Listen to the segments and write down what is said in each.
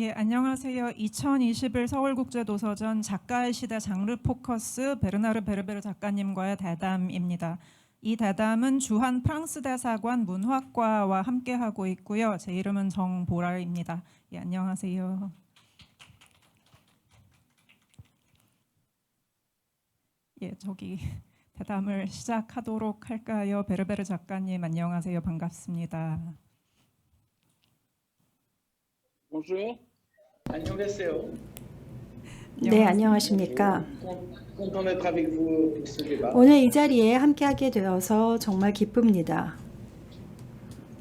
예, 안녕하세요. 2021 서울국제도서전 작가의 시대 장르 포커스 베르나르 베르베르 작가님과의 대담입니다. 이 대담은 주한 프랑스 대사관 문학과와 함께하고 있고요. 제 이름은 정보라입니다. 예, 안녕하세요. 예, 저기 대담을 시작하도록 할까요? 베르베르 작가님 안녕하세요. 반갑습니다. Bonjour. 안녕하세요. 네, 안녕하십니까. Content d'être avec vous pour ce débat. 오늘 이 자리에 함께하게 되어서 정말 기쁩니다.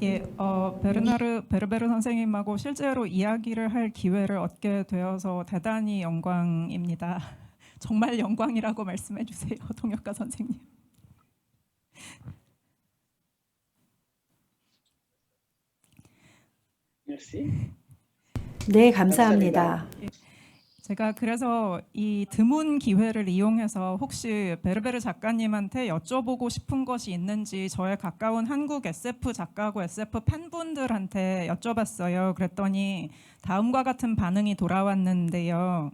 예, 베르나르 베르베르 선생님하고 실제로 이야기를 할 기회를 얻게 되어서 대단히 영광입니다. 정말 영광이라고 말씀해 주세요, 통역가 선생님. Merci. 네, 감사합니다. 제가 그래서 이 드문 기회를 이용해서 혹시 베르베르 작가님한테 여쭤보고 싶은 것이 있는지 저의 가까운 한국 SF 작가고 SF 팬분들한테 여쭤봤어요. 그랬더니 다음과 같은 반응이 돌아왔는데요.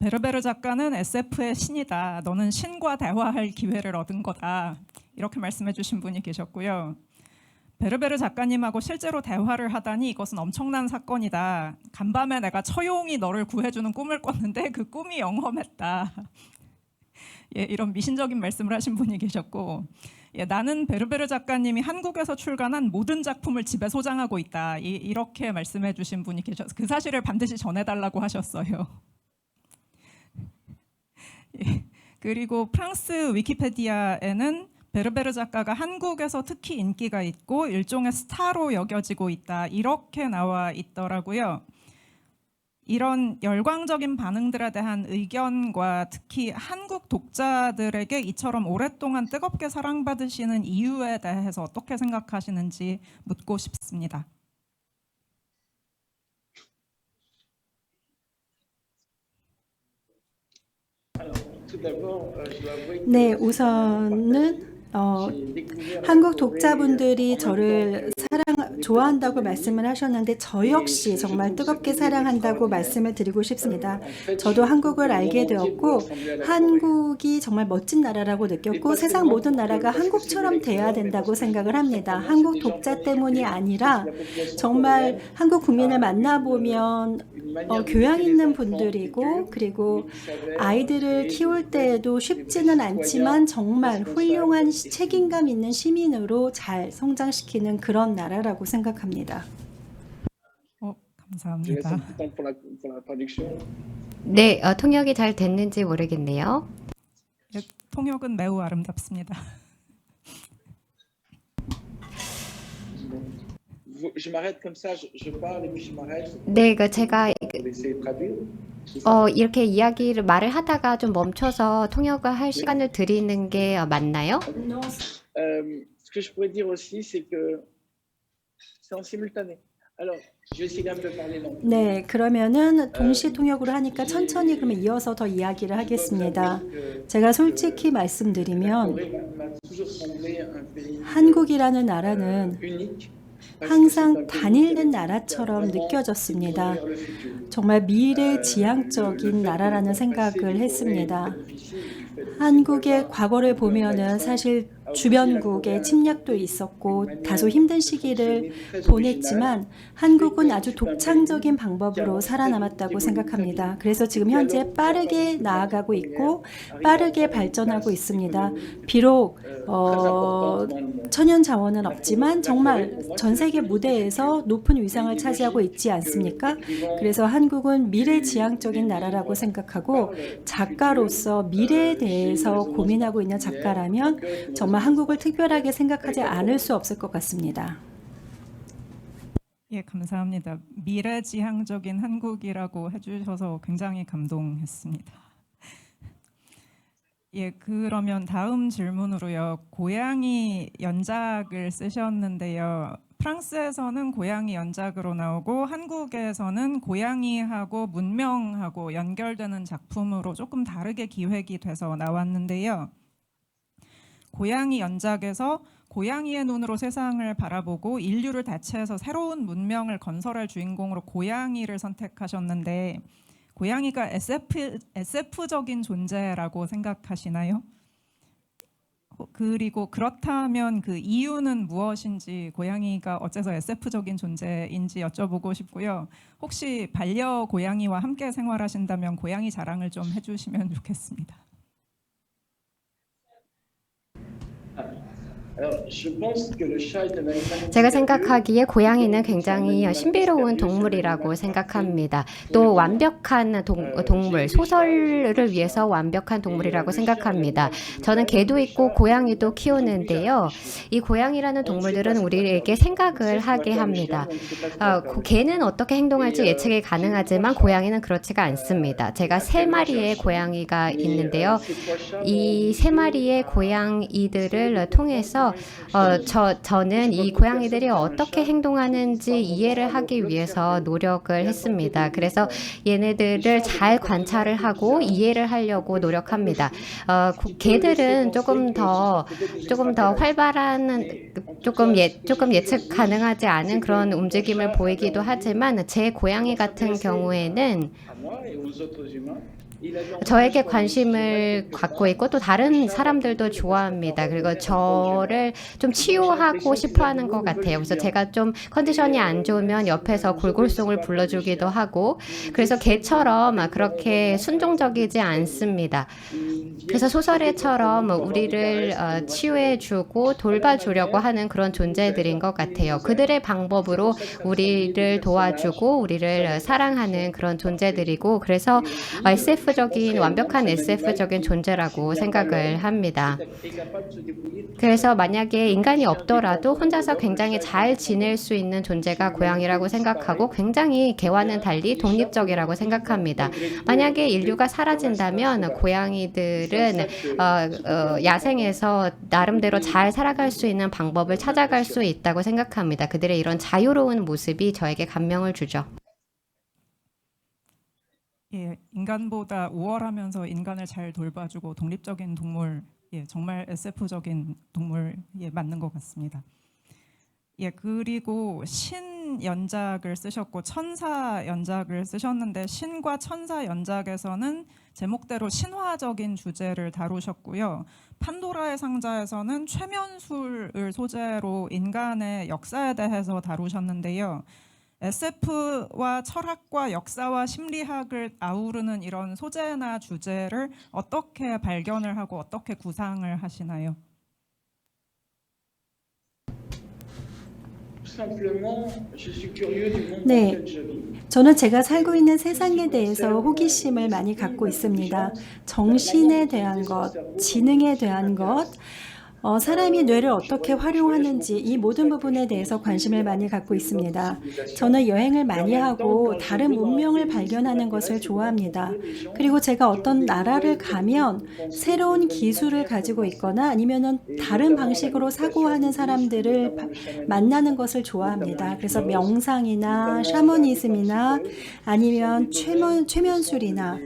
베르베르 작가는 SF의 신이다. 너는 신과 대화할 기회를 얻은 거다. 이렇게 말씀해 주신 분이 계셨고요. 베르베르 작가님하고 실제로 대화를 하다니 이것은 엄청난 사건이다. 간밤에 내가 처용이 너를 구해주는 꿈을 꿨는데 그 꿈이 영험했다. 예, 이런 미신적인 말씀을 하신 분이 계셨고, 예, 나는 베르베르 작가님이 한국에서 출간한 모든 작품을 집에 소장하고 있다. 이렇게 말씀해 주신 분이 계셔서 그 사실을 반드시 전해달라고 하셨어요. 예, 그리고 프랑스 위키페디아에는 베르베르 작가가 한국에서 특히 인기가 있고 일종의 스타로 여겨지고 있다. 이렇게 나와 있더라고요. 이런 열광적인 반응들에 대한 의견과 특히 한국 독자들에게 이처럼 오랫동안 뜨겁게 사랑받으시는 이유에 대해서 어떻게 생각하시는지 묻고 싶습니다. 네, 우선은 한국 독자분들이 저를 좋아한다고 말씀을 하셨는데 저 역시 정말 뜨겁게 사랑한다고 말씀을 드리고 싶습니다. 저도 한국을 알게 되었고 한국이 정말 멋진 나라라고 느꼈고 세상 모든 나라가 한국처럼 돼야 된다고 생각을 합니다. 한국 독자 때문이 아니라 정말 한국 국민을 만나보면 교양 있는 분들이고 그리고 아이들을 키울 때에도 쉽지는 않지만 정말 훌륭한 책임감 있는 시민으로 잘 성장시키는 그런 나라라고 생각합니다. 감사합니다. 네, 통역이 잘 됐는지 모르겠네요. 예, 통역은 매우 아름답습니다. Je m'arrête comme ça, je parle et puis je m'arrête. 네, 제가 Pour essayer de traduire. 이렇게 말을 하다가 좀 멈춰서 통역을 할 시간을 드리는 게 맞나요? Ce que je pourrais dire aussi, c'est que c'est en simultané. Alors, je vais essayer un peu de parler lentement. 네, 그러면은 동시 통역으로 하니까 천천히 그러면 이어서 더 이야기를 하겠습니다. 제가 솔직히 말씀드리면 한국이라는 나라는 항상 단일된 나라처럼 느껴졌습니다. 정말 미래지향적인 나라라는 생각을 했습니다. 한국의 과거를 보면은 사실 주변국의 침략도 있었고 다소 힘든 시기를 보냈지만 한국은 아주 독창적인 방법으로 살아남았다고 생각합니다. 그래서 지금 현재 빠르게 나아가고 있고 빠르게 발전하고 있습니다. 비록 천연 자원은 없지만 정말 전 세계 무대에서 높은 위상을 차지하고 있지 않습니까? 그래서 한국은 미래지향적인 나라라고 생각하고 작가로서 미래에 대해서 고민하고 있는 작가라면 정말 한국을 특별하게 생각하지 않을 수 없을 것 같습니다. 예, 감사합니다. 미래지향적인 한국이라고 해주셔서 굉장히 감동했습니다. 예, 그러면 다음 질문으로요. 고양이 연작을 쓰셨는데요. 프랑스에서는 고양이 연작으로 나오고 한국에서는 고양이하고 문명하고 연결되는 작품으로 조금 다르게 기획이 돼서 나왔는데요. 고양이 연작에서 고양이의 눈으로 세상을 바라보고 인류를 대체해서 새로운 문명을 건설할 주인공으로 고양이를 선택하셨는데 고양이가 SF적인 존재라고 생각하시나요? 그리고 그렇다면 그 이유는 무엇인지 고양이가 어째서 SF적인 존재인지 여쭤보고 싶고요. 혹시 반려 고양이와 함께 생활하신다면 고양이 자랑을 좀 해주시면 좋겠습니다. Alors, je pense que le chat est un animal 제가 mystérieux. 생각하기에 고양이는 굉장히 신비로운 동물이라고 생각합니다. 또 완벽한 동물, 소설을 위해서 완벽한 동물이라고 생각합니다. 저는 개도 있고 고양이도 키우는데요. 이 고양이라는 동물들은 우리에게 생각을 하게 합니다. 개는 어떻게 행동할지 예측이 가능하지만 고양이는 그렇지가 않습니다. 제가 3마리의 고양이가 있는데요. 이 3마리의 고양이들을 통해서 저는 이 고양이들이 어떻게 행동하는지 이해를 하기 위해서 노력을 했습니다. 그래서 얘네들을 잘 관찰을 하고 이해를 하려고 노력합니다. 개들은 조금 더 활발한 조금 예측 가능하지 않은 그런 움직임을 보이기도 하지만 제 고양이 같은 경우에는 저에게 관심을 갖고 있고 또 다른 사람들도 좋아합니다. 그리고 저를 좀 치유하고 싶어 하는 것 같아요. 그래서 제가 좀 컨디션이 안 좋으면 옆에서 골골송을 불러주기도 하고 그래서 개처럼 그렇게 순종적이지 않습니다. 그래서 소설에처럼 우리를 치유해주고 돌봐주려고 하는 그런 존재들인 것 같아요. 그들의 방법으로 우리를 도와주고 우리를 사랑하는 그런 존재들이고 그래서 완벽한 SF적인 존재라고 생각을 합니다. 그래서 만약에 인간이 없더라도 혼자서 굉장히 잘 지낼 수 있는 존재가 고양이라고 생각하고 굉장히 개와는 달리 독립적이라고 생각합니다. 만약에 인류가 사라진다면 고양이들은 야생에서 나름대로 잘 살아갈 수 있는 방법을 찾아갈 수 있다고 생각합니다. 그들의 이런 자유로운 모습이 저에게 감명을 주죠. 예, 인간보다 우월하면서 인간을 잘 돌봐주고 독립적인 동물, 예, 정말 SF적인 동물, 예, 맞는 것 같습니다. 예, 그리고 신 연작을 쓰셨고 천사 연작을 쓰셨는데 신과 천사 연작에서는 제목대로 신화적인 주제를 다루셨고요. 판도라의 상자에서는 최면술을 소재로 인간의 역사에 대해서 다루셨는데요. SF와 철학과 역사와 심리학을 아우르는 이런 소재나 주제를 어떻게 발견을 하고 어떻게 구상을 하시나요? 네, 저는 제가 살고 있는 세상에 대해서 호기심을 많이 갖고 있습니다. 정신에 대한 것, 지능에 대한 것, 사람이 뇌를 어떻게 활용하는지 이 모든 부분에 대해서 관심을 많이 갖고 있습니다. 저는 여행을 많이 하고 다른 문명을 발견하는 것을 좋아합니다. 그리고 제가 어떤 나라를 가면 새로운 기술을 가지고 있거나 아니면은 다른 방식으로 사고하는 사람들을 만나는 것을 좋아합니다. 그래서 명상이나 샤머니즘이나 아니면 최면술이나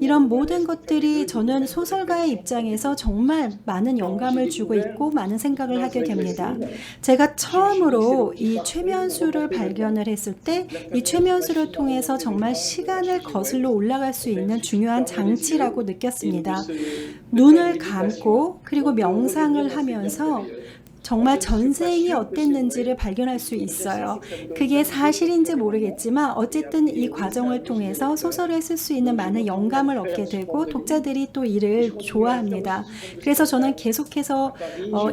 이런 모든 것들이 저는 소설가의 입장에서 정말 많은 영감을 주고 있고 많은 생각을 하게 됩니다. 제가 처음으로 이 최면술을 발견을 했을 때 이 최면술을 통해서 정말 시간을 거슬러 올라갈 수 있는 중요한 장치라고 느꼈습니다. 눈을 감고 그리고 명상을 하면서 정말 전생이 어땠는지를 발견할 수 있어요. 그게 사실인지 모르겠지만 어쨌든 이 과정을 통해서 소설을 쓸 수 있는 많은 영감을 얻게 되고 독자들이 또 이를 좋아합니다. 그래서 저는 계속해서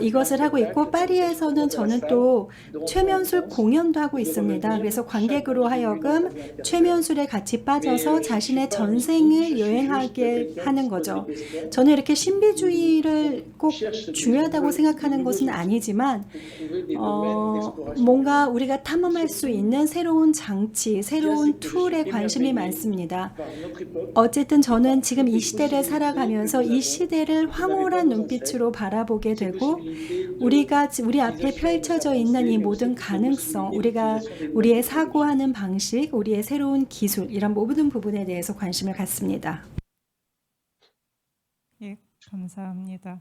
이것을 하고 있고 파리에서는 저는 또 최면술 공연도 하고 있습니다. 그래서 관객으로 하여금 최면술에 같이 빠져서 자신의 전생을 여행하게 하는 거죠. 저는 이렇게 신비주의를 꼭 중요하다고 생각하는 것은 아니지만 뭔가 우리가 탐험할 수 있는 새로운 장치, 새로운 툴에 관심이 많습니다. 어쨌든 저는 지금 이 시대를 살아가면서 이 시대를 황홀한 눈빛으로 바라보게 되고 우리 앞에 펼쳐져 있는 이 모든 가능성, 우리의 사고하는 방식, 우리의 새로운 기술 이런 모든 부분에 대해서 관심을 갖습니다. 예, 감사합니다.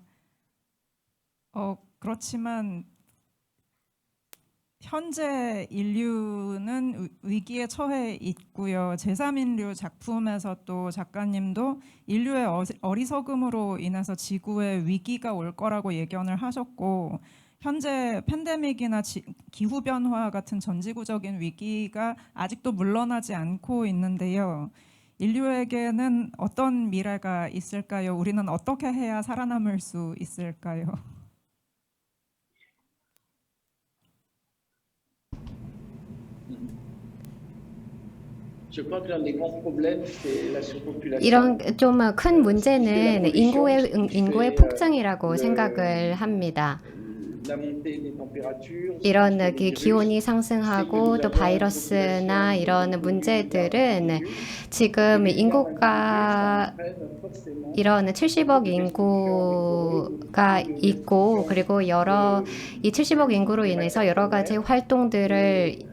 그렇지만 현재 인류는 위기에 처해 있고요. 제3인류 작품에서 또 작가님도 인류의 어리석음으로 인해서 지구에 위기가 올 거라고 예견을 하셨고, 현재 팬데믹이나 기후변화 같은 전지구적인 위기가 아직도 물러나지 않고 있는데요. 인류에게는 어떤 미래가 있을까요? 우리는 어떻게 해야 살아남을 수 있을까요? Je crois que l'un des grands problèmes, c'est la surpopulation. 이런 좀 큰 문제는 인구의 폭증이라고 생각을 합니다. La montée des températures, 이런 기온이 상승하고 또 바이러스나 이런 문제들은 지금 인구가 이런 70억 인구가 있고, 그리고 이 70억 인구로 인해서 여러 가지 활동들을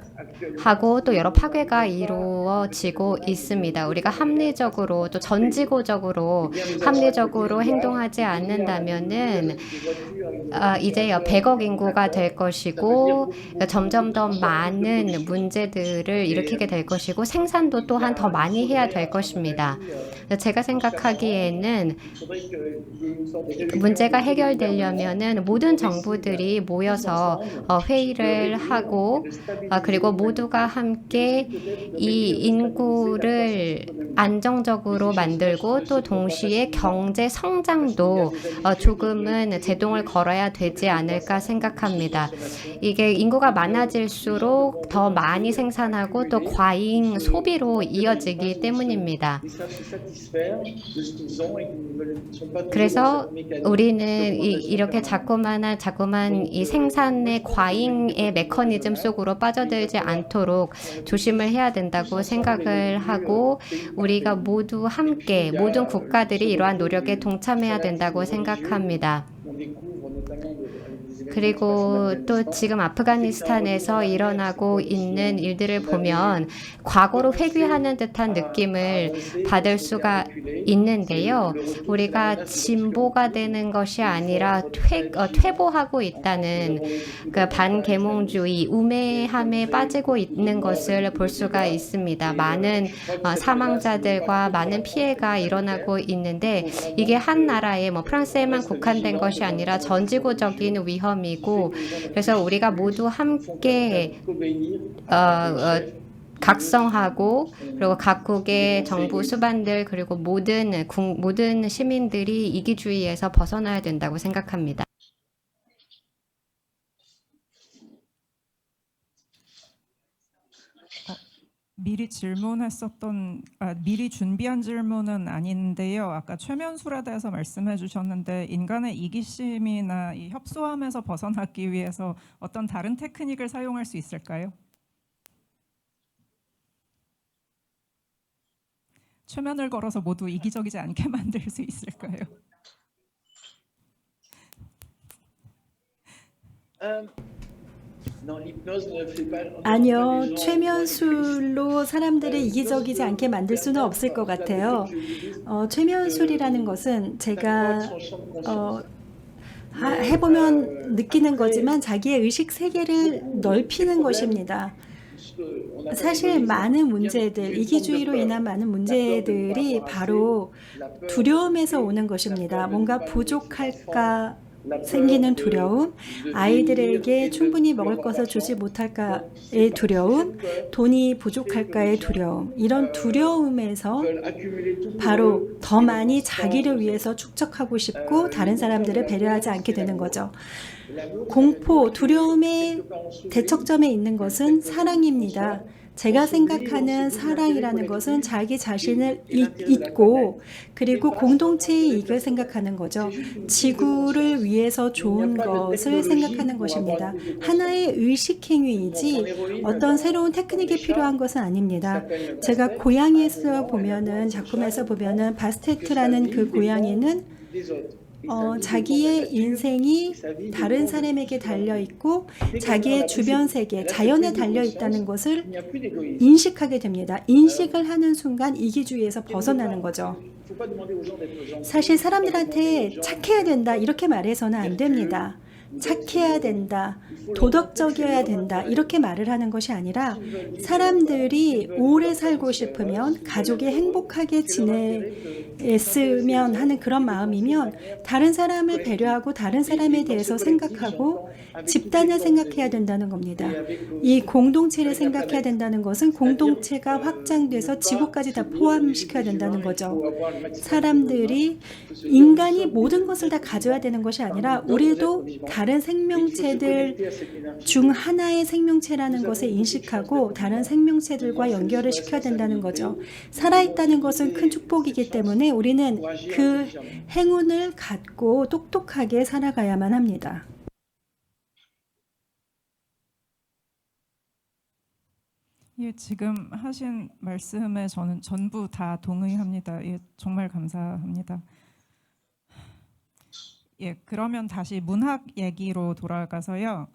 하고 또 여러 파괴가 이루어지고 있습니다. 우리가 합리적으로 또 전지구적으로 합리적으로 행동하지 않는다면은 이제 100억 인구가 될 것이고, 점점 더 많은 문제들을 일으키게 될 것이고, 생산도 또한 더 많이 해야 될 것입니다. 제가 생각하기에는 문제가 해결되려면은 모든 정부들이 모여서 회의를 하고, 그리고 모두가 함께 이 인구를 안정적으로 만들고 또 동시에 경제 성장도 조금은 제동을 걸어야 되지 않을까 생각합니다. 이게 인구가 많아질수록 더 많이 생산하고 또 과잉 소비로 이어지기 때문입니다. 그래서 우리는 이렇게 자꾸만 이 생산의 과잉의 메커니즘 속으로 빠져들지 않도록 조심을 해야 된다고 생각을 하고, 우리가 모두 함께 모든 국가들이 이러한 노력에 동참해야 된다고 생각합니다. 그리고 또 지금 아프가니스탄에서 일어나고 있는 일들을 보면 과거로 회귀하는 듯한 느낌을 받을 수가 있는데요. 우리가 진보가 되는 것이 아니라 퇴보하고 있다는 그 반계몽주의, 우매함에 빠지고 있는 것을 볼 수가 있습니다. 많은 사망자들과 많은 피해가 일어나고 있는데, 이게 한 나라의 프랑스에만 국한된 것이 아니라 전지구적인 위험이고, 그래서 우리가 모두 함께 각성하고, 그리고 각국의 정부 수반들, 그리고 모든 시민들이 이기주의에서 벗어나야 된다고 생각합니다. 미리 준비한 질문은 아닌데요. 아까 최면술에 대해서 말씀해 주셨는데, 인간의 이기심이나 이 협소함에서 벗어나기 위해서 어떤 다른 테크닉을 사용할 수 있을까요? 최면을 걸어서 모두 이기적이지 않게 만들 수 있을까요? 아니요, 최면술로 사람들을 이기적이지 않게 만들 수는 없을 것 같아요. 최면술이라는 것은 제가 해보면 느끼는 거지만 자기의 의식 세계를 넓히는 것입니다. 사실 많은 문제들, 이기주의로 인한 많은 문제들이 바로 두려움에서 오는 것입니다. 뭔가 부족할까 생기는 두려움, 아이들에게 충분히 먹을 것을 주지 못할까의 두려움, 돈이 부족할까의 두려움, 이런 두려움에서 바로 더 많이 자기를 위해서 축적하고 싶고 다른 사람들을 배려하지 않게 되는 거죠. 공포, 두려움의 대척점에 있는 것은 사랑입니다. 제가 생각하는 사랑이라는 것은 자기 자신을 잊고, 그리고 공동체의 이익을 생각하는 거죠. 지구를 위해서 좋은 것을 생각하는 것입니다. 하나의 의식행위이지 어떤 새로운 테크닉이 필요한 것은 아닙니다. 제가 고양이에서 보면은, 작품에서 보면은 바스테트라는 그 고양이는 자기의 인생이 다른 사람에게 달려있고 자기의 주변 세계, 자연에 달려있다는 것을 인식하게 됩니다. 인식을 하는 순간 이기주의에서 벗어나는 거죠. 사실 사람들한테 착해야 된다 이렇게 말해서는 안 됩니다. 착해야 된다. 도덕적이어야 된다 이렇게 말을 하는 것이 아니라 사람들이 오래 살고 싶으면 가족이 행복하게 지냈으면 하는 그런 마음이면 다른 사람을 배려하고 다른 사람에 대해서 생각하고 집단을 생각해야 된다는 겁니다. 이 공동체를 생각해야 된다는 것은 공동체가 확장돼서 지구까지 다 포함시켜야 된다는 거죠. 사람들이 인간이 모든 것을 다 가져야 되는 것이 아니라 우리도 다른 생명체들 중 하나의 생명체라는 것을 인식하고 다른 생명체들과 연결을 시켜야 된다는 거죠. 살아있다는 것은 큰 축복이기 때문에 우리는 그 행운을 갖고 똑똑하게 살아가야만 합니다. 예, 지금 하신 말씀에 저는 전부 다 동의합니다. 예, 정말 감사합니다. 예, 그러면 다시 문학 얘기로 돌아가서요.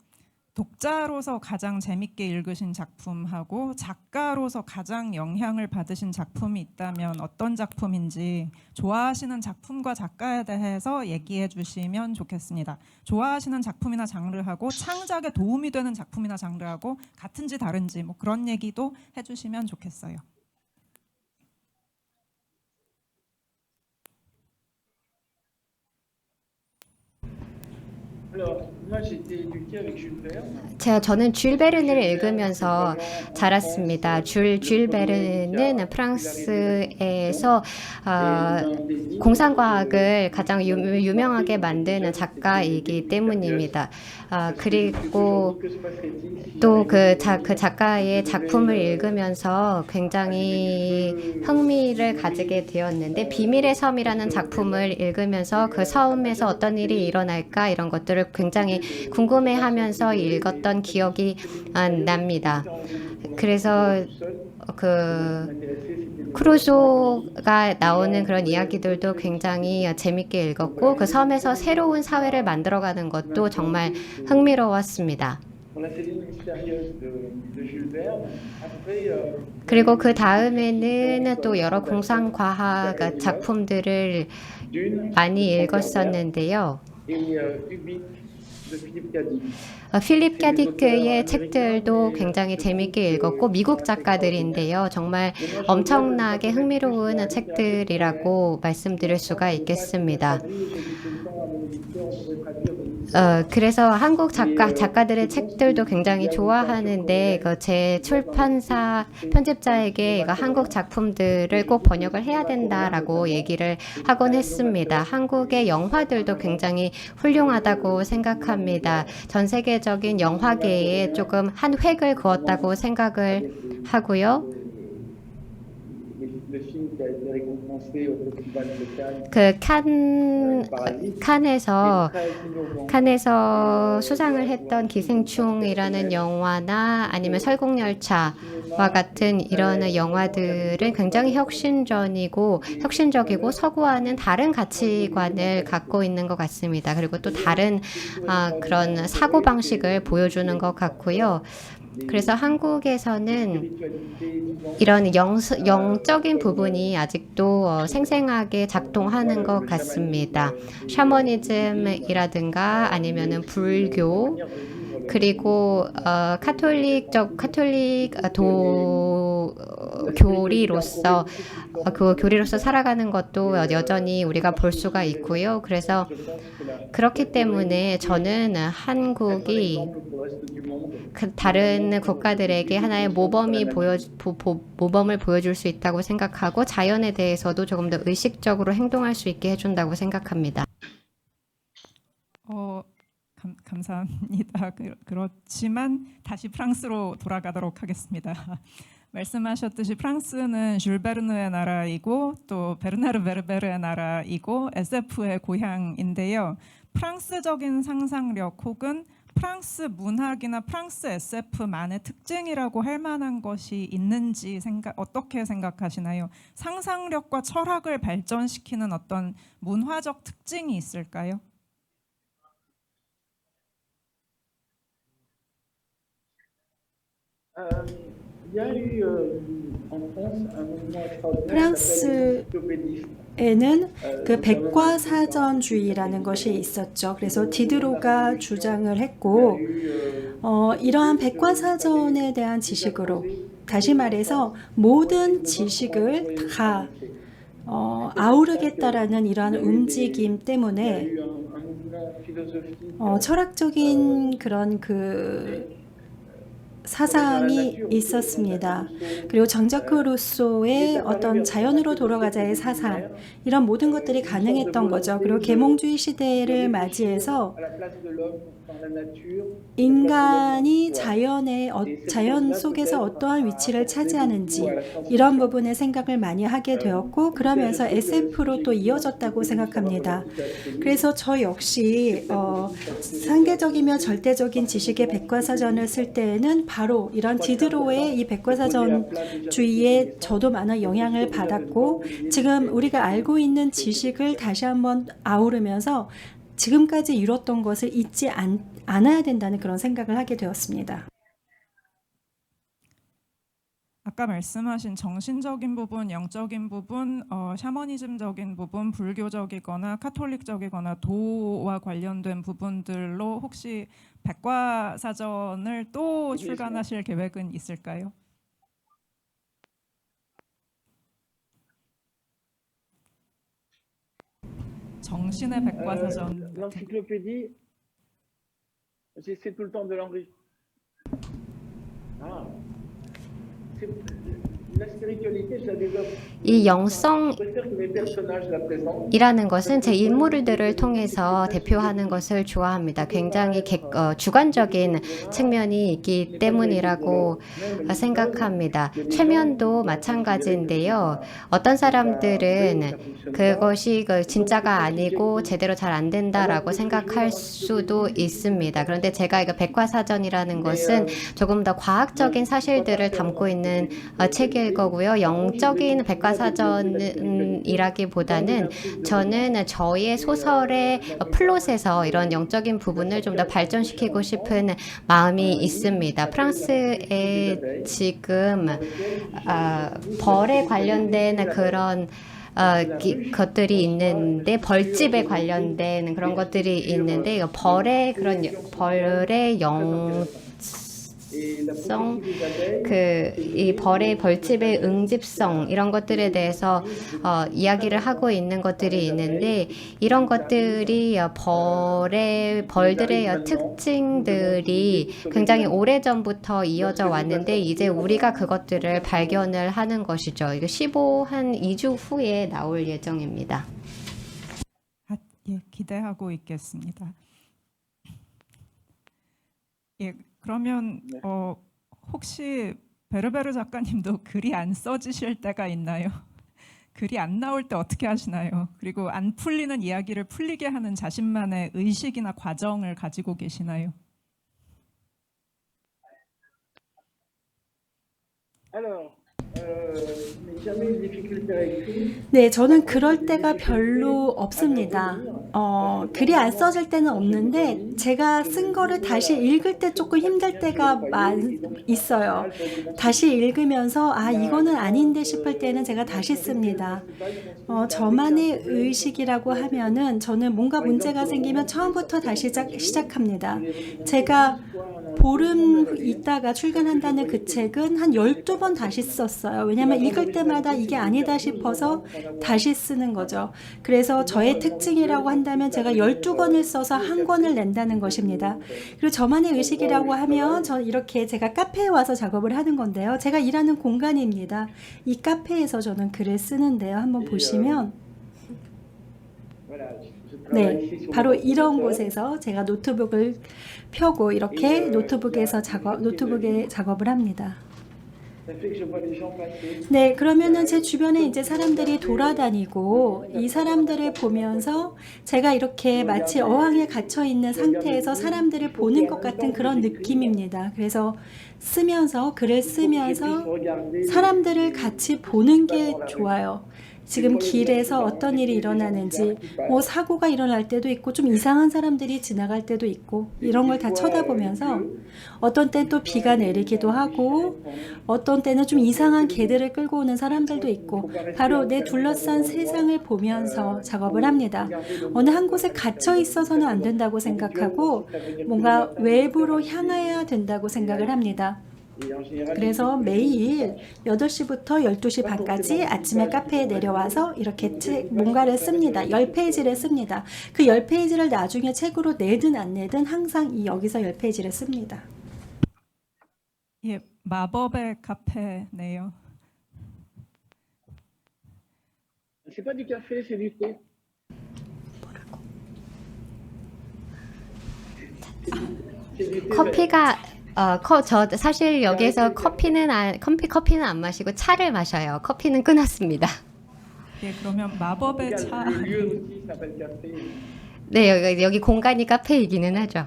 독자로서 가장 재밌게 읽으신 작품하고 작가로서 가장 영향을 받으신 작품이 있다면 어떤 작품인지 좋아하시는 작품과 작가에 대해서 얘기해 주시면 좋겠습니다. 좋아하시는 작품이나 장르하고 창작에 도움이 되는 작품이나 장르하고 같은지 다른지 뭐 그런 얘기도 해주시면 좋겠어요. Alors, moi j'ai été éduqué avec Jules Verne. 저는 줄 베른을 읽으면서 자랐습니다. 줄 베른은 프랑스에서 공상과학을 가장 유명하게 만드는 작가이기 때문입니다. 그리고 또 그 작가의 작품을 읽으면서 굉장히 흥미를 가지게 되었는데 비밀의 섬이라는 작품을 읽으면서 그 섬에서 어떤 일이 일어날까 이런 것들을 굉장히 궁금해하면서 읽었던 기억이 납니다. 그래서 그 크루소가 나오는 그런 이야기들도 굉장히 재밌게 읽었고 그 섬에서 새로운 사회를 만들어가는 것도 정말 흥미로웠습니다. 그리고 그 다음에는 또 여러 공상과학 작품들을 많이 읽었었는데요. 필립 캬디크의 책들도 굉장히 재밌게 읽었고 미국 작가들인데요. 정말 엄청나게 흥미로운 책들이라고 말씀드릴 수가 있겠습니다. 그래서 한국 작가들의 책들도 굉장히 좋아하는데 제 출판사 편집자에게 한국 작품들을 꼭 번역을 해야 된다라고 얘기를 하곤 했습니다. 한국의 영화들도 굉장히 훌륭하다고 생각합니다. 전 세계적인 영화계에 조금 한 획을 그었다고 생각을 하고요. 그 칸에서 수상을 했던 기생충이라는 영화나 아니면 설국열차와 같은 이런 영화들은 굉장히 혁신적이고 서구와는 다른 가치관을 갖고 있는 것 같습니다. 그리고 또 다른 그런 사고방식을 보여주는 것 같고요. 그래서 한국에서는 이런 영적인 부분이 아직도 생생하게 작동하는 것 같습니다. 샤머니즘이라든가 아니면은 불교 그리고 교리로서 그 교리로서 살아가는 것도 여전히 우리가 볼 수가 있고요. 그래서 그렇기 때문에 저는 한국이 다른 국가들에게 하나의 모범을 보여줄 수 있다고 생각하고 자연에 대해서도 조금 더 의식적으로 행동할 수 있게 해준다고 생각합니다. 감사합니다. 그렇지만 다시 프랑스로 돌아가도록 하겠습니다. 말씀하셨듯이 프랑스는 줄 베르느의 나라이고 또 베르나르 베르베르의 나라이고 SF의 고향인데요. 프랑스적인 상상력 혹은 프랑스 문학이나 프랑스 SF만의 특징이라고 할 만한 것이 있는지 어떻게 생각하시나요? 상상력과 철학을 발전시키는 어떤 문화적 특징이 있을까요? Il y a eu 프랑스 에는 그 백과사전주의라는 것이 있었죠. 그래서 디드로가 주장을 했고 이러한 백과사전에 대한 지식으로 다시 말해서 모든 지식을 다 아우르겠다라는 이러한 움직임 때문에 철학적인 그런 그 사상이 있었습니다. 그리고 장자크 루소의 어떤 자연으로 돌아가자의 사상, 이런 모든 것들이 가능했던 거죠. 그리고 계몽주의 시대를 맞이해서 인간이 자연 속에서 어떠한 위치를 차지하는지 이런 부분에 생각을 많이 하게 되었고, 그러면서 SF로 또 이어졌다고 생각합니다. 그래서 저 역시 상대적이며 절대적인 지식의 백과사전을 쓸 때에는 바로 이런 디드로의 이 백과사전주의에 저도 많은 영향을 받았고, 지금 우리가 알고 있는 지식을 다시 한번 아우르면서 지금까지 이뤘던 것을 잊지 않아야 된다는 그런 생각을 하게 되었습니다. 아까 말씀하신 정신적인 부분, 영적인 부분, 샤머니즘적인 부분, 불교적이거나 카톨릭적이거나 도와 관련된 부분들로 혹시 백과사전을 또 출간하실 계획은 있을까요? 정신의 백과사전. L'encyclopédie, c'est tout le temps de l'enrichissement. Ah. La spiritualité, je la développe. 이 영성 Je préfère que mes personnages la présentent. 이라는 것은 제 인물들을 통해서 대표하는 것을 좋아합니다. 굉장히 주관적인 측면이 있기 때문이라고 생각합니다. 최면도 마찬가지인데요. 어떤 사람들은 그것이 진짜가 아니고 제대로 잘 안 된다라고 생각할 수도 있습니다. 그런데 제가 이거 백과사전이라는 것은 조금 더 과학적인 사실들을 담고 있는 책일 거고요. 영적인 백과사전이라기보다는 저는 저의 소설의 플롯에서 이런 영적인 부분을 좀 더 발전시키고 싶은 마음이 있습니다. 프랑스에 지금 벌에 관련된 그런 것들이 있는데, 벌집에 관련된 그런 것들이 있는데, 벌의 이 벌의 벌집의 응집성, 이런 것들에 대해서 이야기를 하고 있는 것들이 있는데, 이런 것들이 벌들의 특징들이 굉장히 오래전부터 이어져 왔는데, 이제 우리가 그것들을 발견을 하는 것이죠. 이거 2주 후에 나올 예정입니다. 예, 기대하고 있겠습니다. 예, 그러면 혹시 베르베르 작가님도 글이 안 써지실 때가 있나요? 글이 안 나올 때 어떻게 하시나요? 그리고 안 풀리는 이야기를 풀리게 하는 자신만의 의식이나 과정을 가지고 계시나요? Alors, jamais une difficulté à écrire. 네, 저는 그럴 때가 별로 없습니다. 글이 안 써질 때는 없는데 제가 쓴 거를 다시 읽을 때 조금 힘들 때가 있어요. 다시 읽으면서 이거는 아닌데 싶을 때는 제가 다시 씁니다. 저만의 의식이라고 하면은 저는 뭔가 문제가 생기면 처음부터 다시 시작합니다. 제가 보름 있다가 출간한다는 그 책은 한 12번 다시 썼어요. 왜냐하면 읽을 때마다 이게 아니다 싶어서 다시 쓰는 거죠. 그래서 저의 특징이라고 한다면 제가 12권을 써서 한 권을 낸다는 것입니다. 그리고 저만의 의식이라고 하면 저 이렇게 제가 카페에 와서 작업을 하는 건데요. 제가 일하는 공간입니다. 이 카페에서 저는 글을 쓰는데요. 한번 보시면 네, 바로 이런 곳에서 제가 노트북을 펴고 이렇게 노트북에 작업을 합니다. 네, 그러면은 제 주변에 이제 사람들이 돌아다니고 이 사람들을 보면서 제가 이렇게 마치 어항에 갇혀 있는 상태에서 사람들을 보는 것 같은 그런 느낌입니다. 그래서 글을 쓰면서 사람들을 같이 보는 게 좋아요. 지금 길에서 어떤 일이 일어나는지, 뭐 사고가 일어날 때도 있고 좀 이상한 사람들이 지나갈 때도 있고 이런 걸 다 쳐다보면서 어떤 때 또 비가 내리기도 하고 어떤 때는 좀 이상한 개들을 끌고 오는 사람들도 있고 바로 내 둘러싼 세상을 보면서 작업을 합니다. 어느 한 곳에 갇혀 있어서는 안 된다고 생각하고 뭔가 외부로 향해야 된다고 생각을 합니다. 그래서 매일 8시부터 12시 반까지 아침에 카페에 내려와서 이렇게 뭔가를 씁니다. 10페이지를 씁니다. 그 10페이지를 나중에 책으로 내든 안 내든 항상 여기서 10페이지를 씁니다. 예, 마법의 카페네요. C'est pas du café, c'est du thé. C'est du thé. 커피가 저 사실 여기에서 커피는 안 마시고 차를 마셔요. 커피는 끊었습니다. 예, 그러면 마법의 차. Le lieu aussi s'appelle café. 네, 여기 공간이 카페이기는 하죠.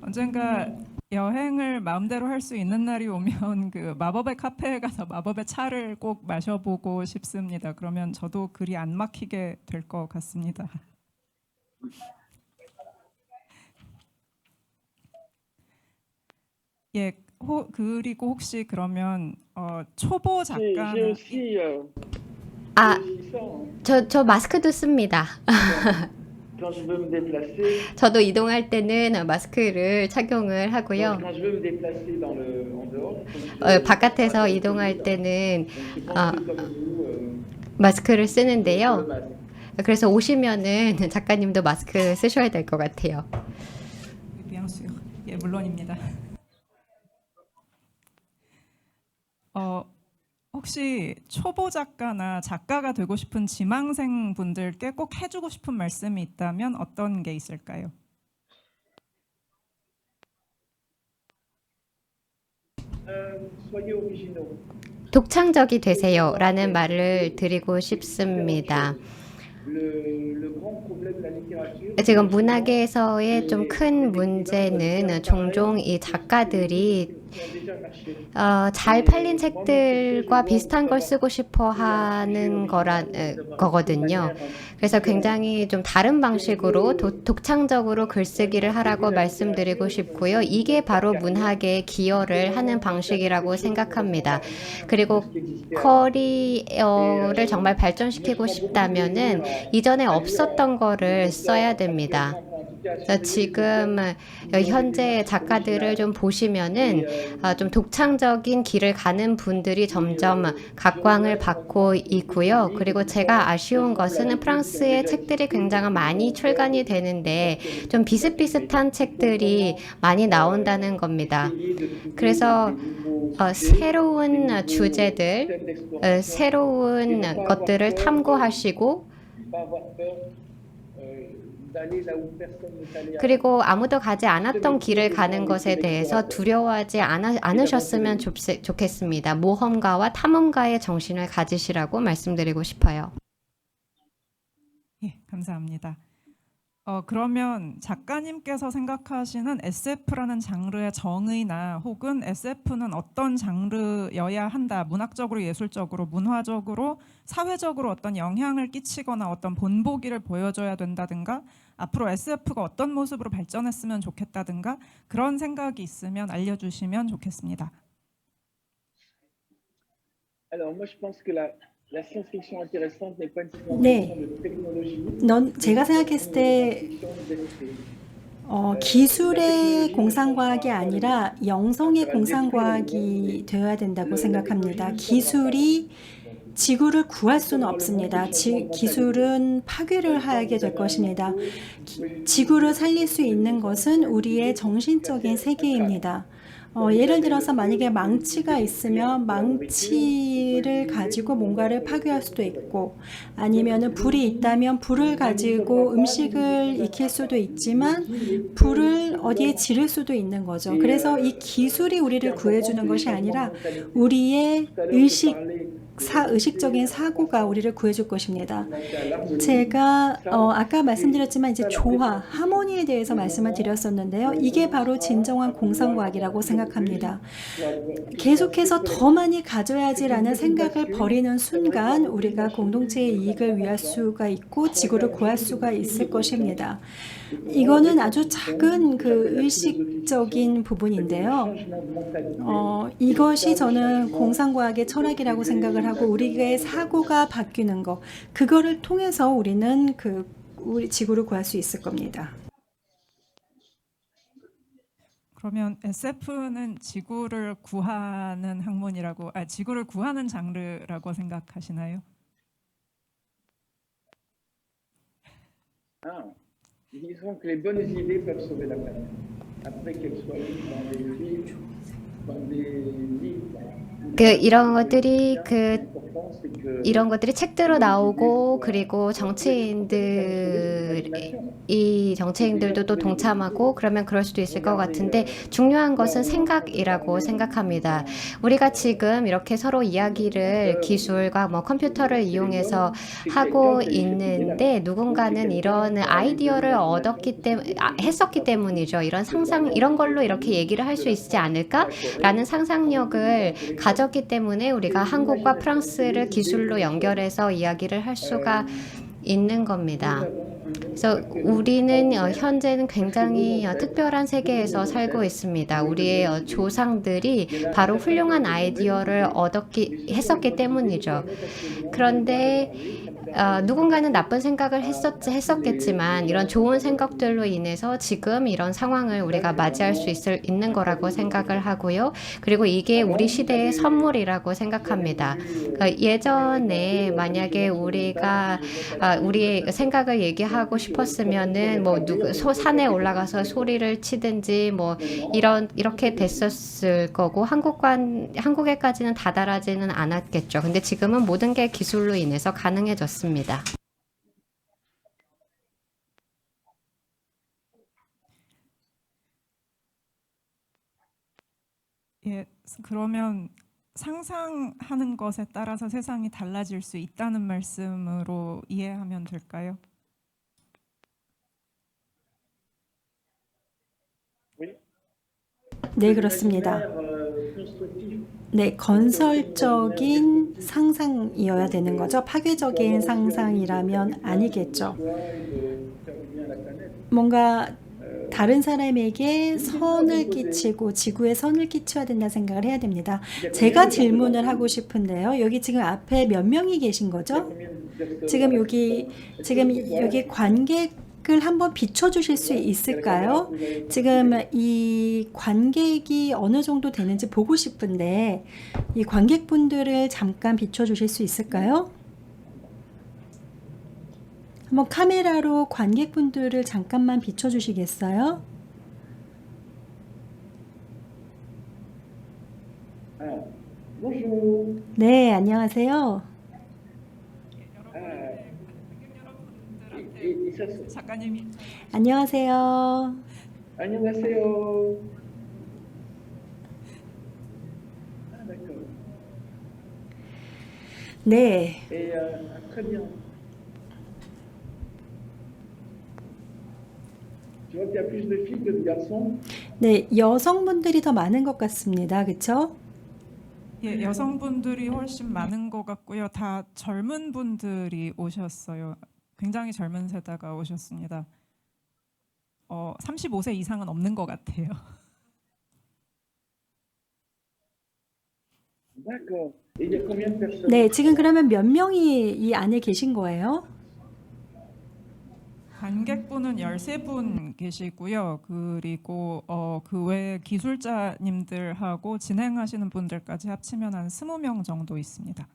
언젠가 여행을 마음대로 할 수 있는 날이 오면 그 마법의 카페에 가서 마법의 차를 꼭 마셔보고 싶습니다. 그러면 저도 글이 안 막히게 될 것 같습니다. 예, 그리고 혹시 그러면 초보 J'ai 작가는 aussi, 아, j'ai aussi ça, hein. 저 마스크도 씁니다. Quand je veux me déplacer, 저도 이동할 때는 마스크를 착용을 하고요. quand je veux me déplacer en dehors, 바깥에서 이동할 때는 je pense que comme vous, 마스크를 le 쓰는데요. masque. 그래서 오시면은 작가님도 마스크 쓰셔야 될 것 같아요. bien sûr. 예, 물론입니다. 혹시 초보 작가나 작가가 되고 싶은 지망생 분들께 꼭 해주고 싶은 말씀이 있다면 어떤 게 있을까요? Soyez originaux. 독창적이 되세요라는 말을 드리고 싶습니다. Le grand problème de la littérature, 지금 문학에서의 좀 큰 문제는 종종 이 작가들이 qui ont déjà marché. 잘 팔린 책들과 비슷한 걸 쓰고 싶어 하는 거거든요. 그래서 굉장히 좀 다른 방식으로 독창적으로 글쓰기를 하라고 말씀드리고 싶고요. 이게 바로 문학에 기여를 하는 방식이라고 생각합니다. 그리고 커리어를 정말 발전시키고 싶다면은 이전에 없었던 거를 써야 됩니다. 지금 현재 작가들을 좀 보시면은 좀 독창적인 길을 가는 분들이 점점 각광을 받고 있고요. 그리고 제가 아쉬운 것은 프랑스의 책들이 굉장히 많이 출간이 되는데 좀 비슷비슷한 책들이 많이 나온다는 겁니다. 그래서 새로운 주제들, 새로운 것들을 탐구하시고 그리고 아무도 가지 않았던 길을 가는 것에 대해서 두려워하지 않으셨으면 좋겠습니다. 모험가와 탐험가의 정신을 가지시라고 말씀드리고 싶어요. 예, 감사합니다. 그러면 작가님께서 생각하시는 SF라는 장르의 정의나 혹은 SF는 어떤 장르여야 한다, 문학적으로, 예술적으로, 문화적으로, 사회적으로 어떤 영향을 끼치거나 어떤 본보기를 보여줘야 된다든가 앞으로 SF가 어떤 모습으로 발전했으면 좋겠다든가 그런 생각이 있으면 알려주시면 좋겠습니다. Alors moi je pense que la science-fiction intéressante n'est pas nécessairement 네. de technologie. 제가 생각했을 때 기술의 공상과학이 아니라 영성의 공상과학이 되어야 된다고 생각합니다. 기술이 지구를 구할 수는 없습니다. 기술은 파괴를 하게 될 것입니다. 지구를 살릴 수 있는 것은 우리의 정신적인 세계입니다. 예를 들어서 만약에 망치가 있으면 망치를 가지고 뭔가를 파괴할 수도 있고 아니면 불이 있다면 불을 가지고 음식을 익힐 수도 있지만 불을 어디에 지를 수도 있는 거죠. 그래서 이 기술이 우리를 구해주는 것이 아니라 우리의 의식적인 사고가 우리를 구해줄 것입니다. 제가 아까 말씀드렸지만 이제 조화, 하모니에 대해서 말씀을 드렸었는데요. 이게 바로 진정한 공상과학이라고 생각합니다. 생각합니다. 계속해서 더 많이 가져야지라는 생각을 버리는 순간 우리가 공동체의 이익을 위할 수가 있고 지구를 구할 수가 있을 것입니다. 이거는 아주 작은 그 의식적인 부분인데요. 이것이 저는 공상과학의 철학이라고 생각을 하고 우리의 사고가 바뀌는 것, 그거를 통해서 우리는 우리 지구를 구할 수 있을 겁니다. 그러면 SF는 지구를 구하는 학문이라고, 지구를 구하는 장르라고 생각하시나요? Disons que les bonnes idées peuvent sauver la planète. Après qu'elles soient mises dans des livres, 이런 것들이 l'important c'est que 이런 것들이 책대로 나오고 그리고 정치인들도 또 동참하고 그러면 그럴 수도 있을 것 같은데 중요한 것은 생각이라고 생각합니다. 우리가 지금 이렇게 서로 이야기를 기술과 컴퓨터를 이용해서 하고 있는데 누군가는 이런 아이디어를 했었기 때문이죠. 이런 상상, 이런 걸로 이렇게 얘기를 할 수 있지 않을까라는 상상력을 가졌기 때문에 우리가 한국과 프랑스를 기술로 연결해서 이야기를 할 수가 있는 겁니다. 그래서 우리는 현재는 굉장히 특별한 세계에서 살고 있습니다. 우리의 조상들이 바로 훌륭한 아이디어를 했었기 때문이죠. 그런데 누군가는 나쁜 생각을 했었겠지만 이런 좋은 생각들로 인해서 지금 이런 상황을 우리가 맞이할 수 있는 거라고 생각을 하고요. 그리고 이게 우리 시대의 선물이라고 생각합니다. 예전에 만약에 우리가 우리의 생각을 얘기하고 싶었으면은 산에 올라가서 소리를 치든지 이렇게 됐었을 거고 한국에까지는 다다라지는 않았겠죠. 근데 지금은 모든 게 기술로 인해서 가능해졌습니다. 예, 그러면 상상하는 것에 따라서 세상이 달라질 수 있다는 말씀으로 이해하면 될까요? 네, 그렇습니다. 네, 건설적인 상상이어야 되는 거죠. 파괴적인 상상이라면 아니겠죠. 뭔가 다른 사람에게 선을 끼치고 지구에 선을 끼쳐야 된다는 생각을 해야 됩니다. 제가 질문을 하고 싶은데요. 여기 지금 앞에 몇 명이 계신 거죠? 지금 여기 관객을 한번 비춰주실 수 있을까요? 지금 이 관객이 어느 정도 되는지 보고 싶은데 이 관객분들을 잠깐 비춰주실 수 있을까요? 한번 카메라로 관객분들을 잠깐만 비춰주시겠어요? 네, 안녕하세요. 작가님이 안녕하세요. 안녕하세요. D'accord. 네, Et très bien. Tu vois qu'il y a plus de filles que de garçons. 네, 여성분들이 더 많은 것 같습니다. 그렇죠? 예, 여성분들이 훨씬 많은 것 같고요. 다 젊은 분들이 오셨어요. 굉장히 젊은 세대가 오셨습니다. 35세 이상은 없는 것 같아요. D'accord. Et il y a combien de personnes? 네, 지금 그러면 몇 명이 이 안에 계신 거예요? 관객분은 13분 계시고요. 그리고 그 외에 기술자님들하고 진행하시는 분들까지 합치면 한 20명 정도 있습니다.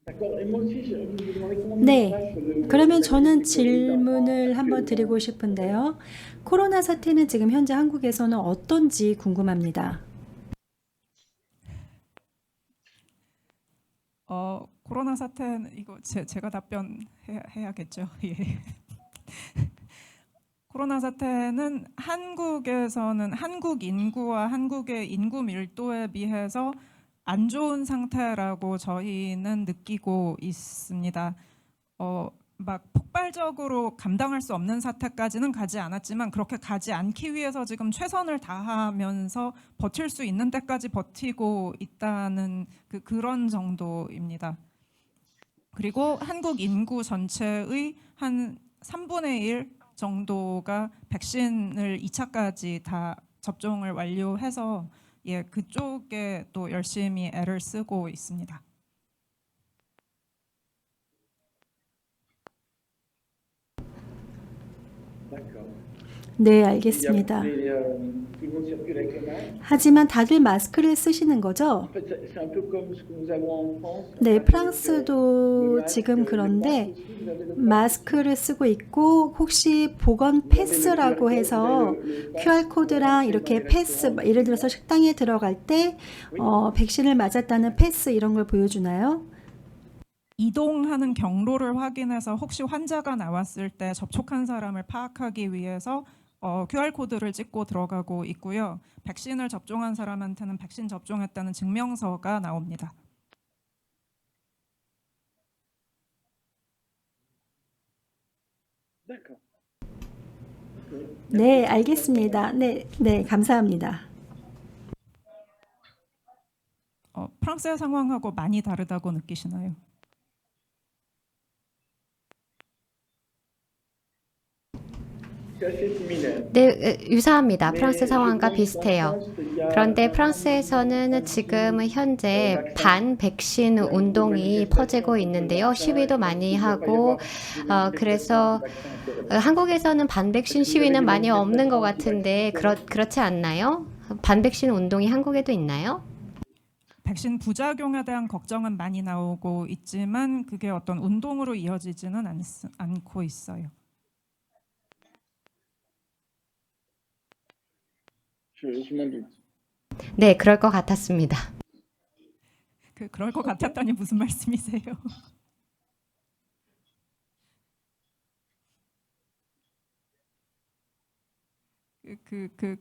D'accord. Et moi aussi, je me demandais comment 네, ça se passe, 그러면 저는 질문을 한번 드리고 싶은데요. 코로나 사태는 지금 현재 한국에서는 어떤지 궁금합니다. 코로나 사태는 이거 제가 답변해야겠죠. 예. 코로나 사태는 한국에서는 한국 인구와 한국의 인구 밀도에 비해서 안 좋은 상태라고 저희는 느끼고 있습니다. 막 폭발적으로 감당할 수 없는 사태까지는 가지 않았지만 그렇게 가지 않기 위해서 지금 최선을 다하면서 버틸 수 있는 때까지 버티고 있다는 그런 정도입니다. 그리고 한국 인구 전체의 한 3분의 1 정도가 백신을 2차까지 다 접종을 완료해서 그쪽에 또 열심히 애를 쓰고 있습니다. D'accord. 네, Il y a- 알겠습니다. mais, tout le monde circule avec le masque. 하지만 다들 마스크를 쓰시는 거죠? En fait, c'est un peu comme ce que nous avons en France. 네, avec, 프랑스도 le masque, 지금 le 그런데 pass aussi, vous avez le pass 마스크를 쓰고 있고 혹시 보건 패스라고 해서 QR코드랑 이렇게 패스, 예를 들어서 식당에 들어갈 때 백신을 맞았다는 패스 이런 걸 보여주나요? 이동하는 경로를 확인해서 혹시 환자가 나왔을 때 접촉한 사람을 파악하기 위해서 QR코드를 찍고 들어가고 있고요. 백신을 접종한 사람한테는 백신 접종했다는 증명서가 나옵니다. D'accord. 네, 알겠습니다. 네, 네, 감사합니다. 프랑스의 상황하고 많이 다르다고 느끼시나요? C'est assez similaire. 네, 유사합니다. Mais 프랑스 je 상황과 pense qu'en 비슷해요. France, il y a 그런데 프랑스에서는 지금 현재 반 백신 운동이 퍼지고 있는데요. 시위도 많이 하고 그래서 한국에서는 반 백신 시위는 많이 없는 것 같은데 그렇지 않나요? 반 백신 운동이 한국에도 있나요? 백신 부작용에 대한 걱정은 많이 나오고 있지만 그게 어떤 운동으로 이어지지는 않고 있어요. Je m'en doute. 네, 그럴 것 같았습니다. 그럴 것 같았다니 무슨 말씀이세요?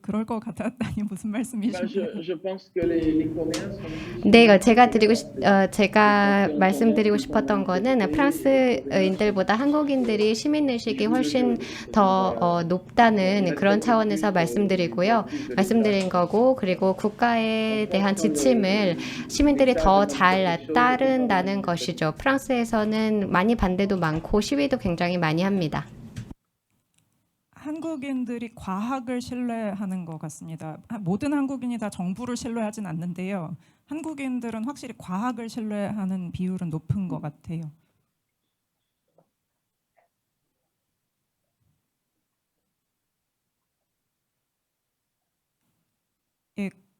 그럴 것 같았다니 무슨 Bah, 말씀이신가요? je pense que les Coréens sont plus- 네, 제가 말씀드리고 싶었던 거는 프랑스인들보다 한국인들이 시민의식이 훨씬 더 높다는 그런 차원에서 말씀드린 거고, 그리고 국가에 대한 지침을 시민들이 더 잘 따른다는 것이죠. 프랑스에서는 많이 반대도 많고 시위도 굉장히 많이 합니다. 한국인들이 과학을 신뢰하는 것 같습니다. 모든 한국인이 다 정부를 신뢰하진 않는데요. 한국인들은 확실히 과학을 신뢰하는 비율은 높은 것 같아요.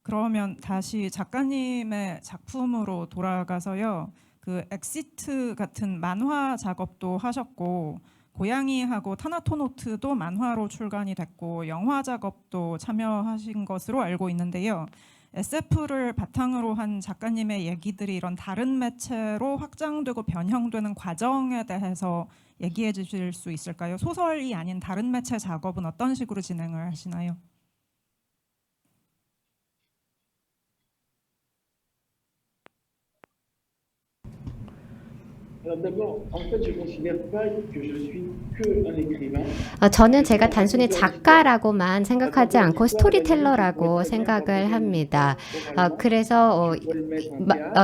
그러면 다시 작가님의 작품으로 돌아가서요. 그 엑시트 같은 만화 작업도 하셨고 고양이하고 타나토노트도 만화로 출간이 됐고 영화 작업도 참여하신 것으로 알고 있는데요. SF를 바탕으로 한 작가님의 얘기들이 이런 다른 매체로 확장되고 변형되는 과정에 대해서 얘기해 주실 수 있을까요? 소설이 아닌 다른 매체 작업은 어떤 식으로 진행을 하시나요? Alors d'abord, en fait, je ne considère pas que je suis que un écrivain. 저는 제가 단순히 작가라고만 생각하지 않고 스토리텔러라고 생각을 합니다. 그래서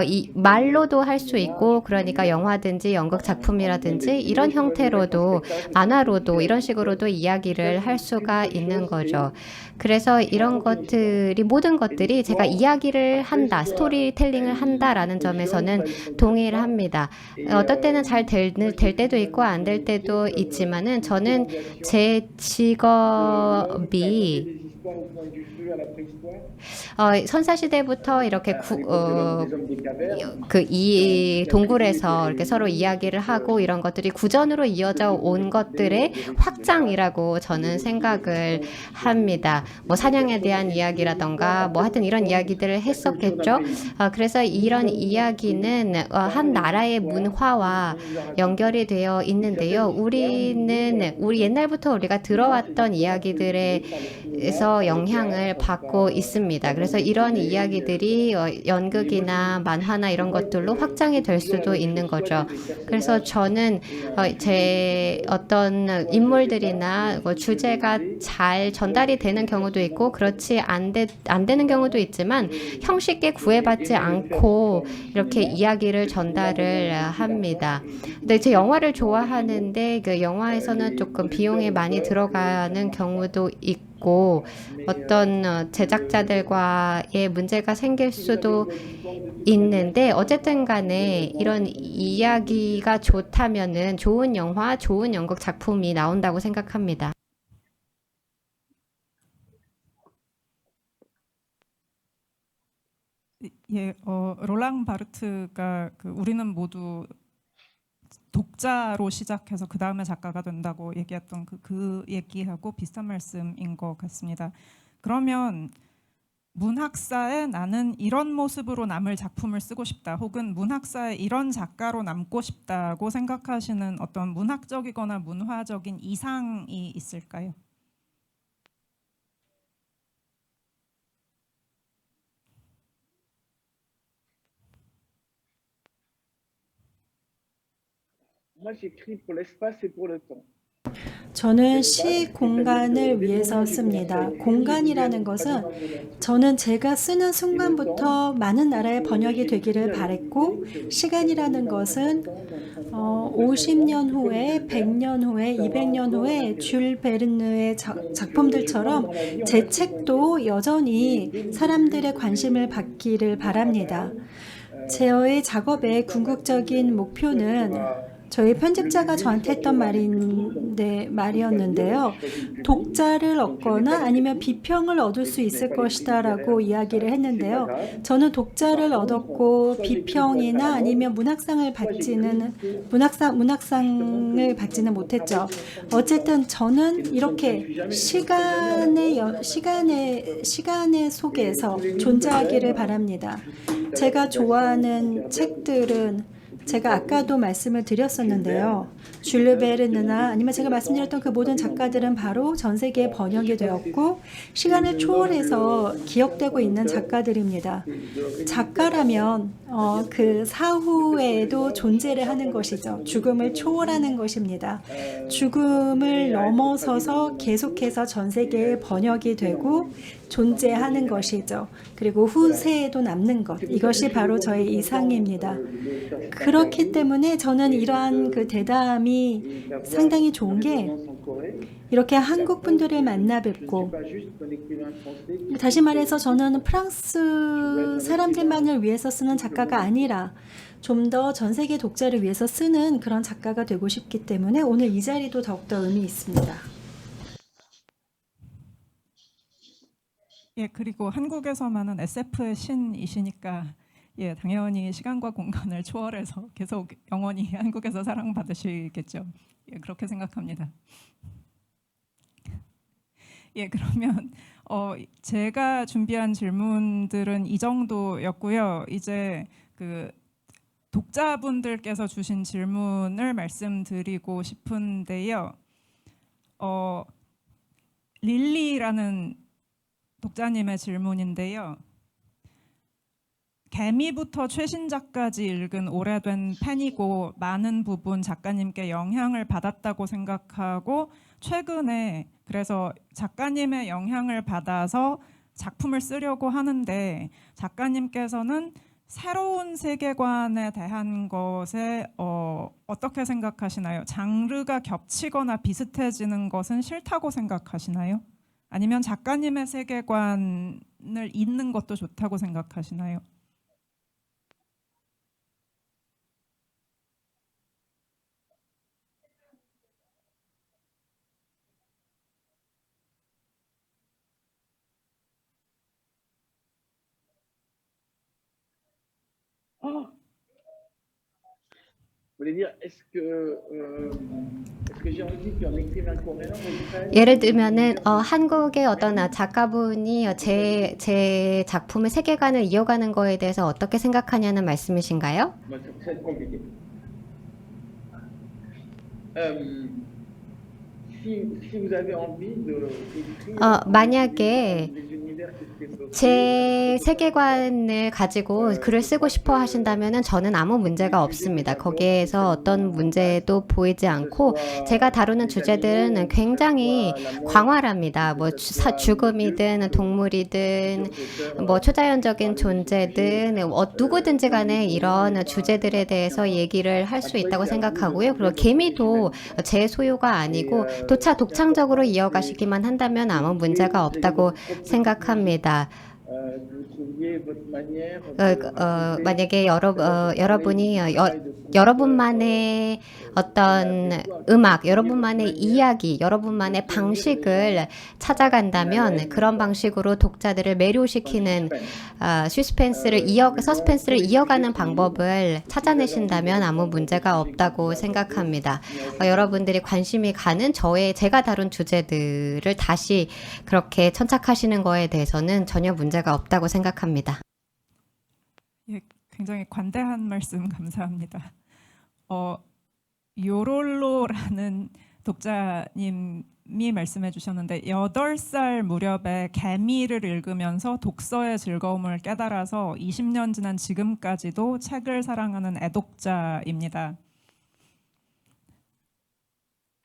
이 말로도 할 수 있고, 그러니까 영화든지 연극 작품이라든지 이런 형태로도 만화로도 이런 식으로도 이야기를 할 수가 있는 거죠. 그래서 이런 것들이 모든 것들이 제가 이야기를 한다, 스토리텔링을 한다라는 점에서는 동의를 합니다. 어떨 때는 잘 될 때도 있고 안 될 때도 있지만은 저는 제 직업이 선사시대부터 이렇게 이 동굴에서 이렇게 서로 이야기를 하고 이런 것들이 구전으로 이어져 온 것들의 확장이라고 저는 생각을 합니다. 뭐 사냥에 대한 이야기라던가 뭐 하여튼 이런 이야기들을 했었겠죠. 그래서 이런 이야기는 한 나라의 문화와 연결이 되어 있는데요. 우리 옛날부터 우리가 들어왔던 이야기들에서 영향을 영향을 받고 있습니다. 그래서 이런 이야기들이 연극이나 만화나 이런 것들로 확장이 될 수도 있는 거죠. 그래서 저는 제 어떤 인물들이나 주제가 잘 전달이 되는 경우도 있고 그렇지 안 되는 경우도 있지만 형식에 구애받지 않고 이렇게 이야기를 전달을 합니다. 근데 제 영화를 좋아하는데 그 영화에서는 조금 비용이 많이 들어가는 경우도 있고 어떤 제작자들과의 문제가 생길 수도 있는데 어쨌든 간에 이런 이야기가 좋다면은 좋은 영화, 좋은 연극 작품이 나온다고 생각합니다. 예, 롤랑 바르트가 그 우리는 모두 독자로 시작해서 그 다음에 작가가 된다고 얘기했던 그 얘기하고 비슷한 말씀인 것 같습니다. 그러면 문학사에 나는 이런 모습으로 남을 작품을 쓰고 싶다, 혹은 문학사에 이런 작가로 남고 싶다고 생각하시는 어떤 문학적이거나 문화적인 이상이 있을까요? Moi, j'écris pour l'espace et pour le temps. 저는 시 공간을 위해서 씁니다. 공간이라는 것은 저는 제가 쓰는 순간부터 많은 나라의 번역이 되기를 바랬고, 시간이라는 것은 50년 후에, 100년 후에, 200년 후에 줄 베르느의 작품들처럼 제 책도 여전히 사람들의 관심을 받기를 바랍니다. 저의 작업의 궁극적인 목표는 저희 편집자가 저한테 했던 말이었는데요. 독자를 얻거나 아니면 비평을 얻을 수 있을 것이다 라고 이야기를 했는데요. 저는 독자를 얻었고 비평이나 아니면 문학상을 받지는 못했죠. 어쨌든 저는 이렇게 시간의 속에서 존재하기를 바랍니다. 제가 좋아하는 책들은 제가 아까도 말씀을 드렸었는데요. 줄르 베르느나 아니면 제가 말씀드렸던 그 모든 작가들은 바로 전 세계에 번역이 되었고 시간을 초월해서 기억되고 있는 작가들입니다. 작가라면 그 사후에도 존재를 하는 것이죠. 죽음을 초월하는 것입니다. 죽음을 넘어서서 계속해서 전 세계에 번역이 되고 존재하는 것이죠. 그리고 후세에도 남는 것. 이것이 바로 저의 이상입니다. 그렇기 때문에 저는 이러한 그 대담이 상당히 좋은 게 이렇게 한국 분들을 만나 뵙고, 다시 말해서 저는 프랑스 사람들만을 위해서 쓰는 작가가 아니라 좀 더 전 세계 독자를 위해서 쓰는 그런 작가가 되고 싶기 때문에 오늘 이 자리도 더욱더 의미 있습니다. 예, 그리고 한국에서만은 SF의 신이시니까 예, 당연히 시간과 공간을 초월해서 계속 영원히 한국에서 사랑받으시겠죠. 예, 그렇게 생각합니다. 예, 그러면 제가 준비한 질문들은 이 정도였고요. 이제 그 독자분들께서 주신 질문을 말씀드리고 싶은데요. 릴리라는 독자님의 질문인데요. 개미부터 최신작까지 읽은 오래된 팬이고 많은 부분 작가님께 영향을 받았다고 생각하고 최근에 그래서 작가님의 영향을 받아서 작품을 쓰려고 하는데 작가님께서는 새로운 세계관에 대한 것에 어떻게 생각하시나요? 장르가 겹치거나 비슷해지는 것은 싫다고 생각하시나요? 아니면 작가님의 세계관을 잇는 것도 좋다고 생각하시나요? Ah, vous voulez dire, est-ce que j'ai envie qu'un écrivain coréen reprenne 예를 들면은 한국의 어떤 작가분이 제 작품의 세계관을 이어가는 거에 대해서 어떻게 생각하냐는 말씀이신가요? Bah, ça va être compliqué. si vous avez envie d'écrire 만약에 des univers qui seraient sautés, 제 세계관을 가지고 글을 쓰고 싶어 하신다면은 저는 아무 문제가 없습니다. 거기에서 어떤 문제도 보이지 않고 제가 다루는 주제들은 굉장히 광활합니다. 뭐 죽음이든 동물이든 뭐 초자연적인 존재든 누구든지 간에 이런 주제들에 대해서 얘기를 할 수 있다고 생각하고요. 그리고 개미도 제 소유가 아니고 독창적으로 이어가시기만 한다면 아무 문제가 없다고 생각합니다. vous trouviez votre manière 만약에 여러분이 여러분만의 어떤 음악, 여러분만의 이야기, 여러분만의 방식을 찾아간다면 그런 방식으로 독자들을 매료시키는 서스펜스를 이어가는 방법을 찾아내신다면 아무 문제가 없다고 생각합니다. 여러분들이 관심이 가는 제가 다룬 주제들을 다시 그렇게 천착하시는 거에 대해서는 전혀 문제가 없다고 생각합니다. 예, 굉장히 관대한 말씀 감사합니다. 요롤로라는 독자님이 말씀해 주셨는데 8살 무렵에 개미를 읽으면서 독서의 즐거움을 깨달아서 20년 지난 지금까지도 책을 사랑하는 애독자입니다.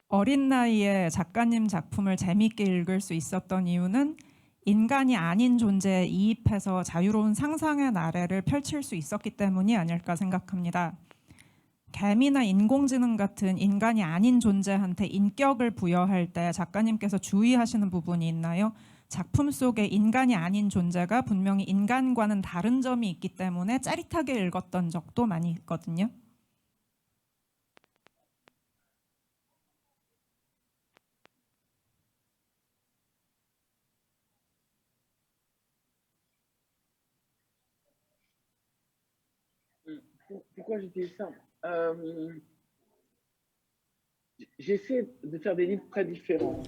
어린 나이에 작가님 작품을 재미있게 읽을 수 있었던 이유는 인간이 아닌 존재에 이입해서 자유로운 상상의 나래를 펼칠 수 있었기 때문이 아닐까 생각합니다. 개미나 인공지능 같은 인간이 아닌 존재한테 인격을 부여할 때 작가님께서 주의하시는 부분이 있나요? 작품 속에 인간이 아닌 존재가 분명히 인간과는 다른 점이 있기 때문에 짜릿하게 읽었던 적도 많이 있거든요. Pourquoi je dis ça? J'essaie de faire des livres très différents.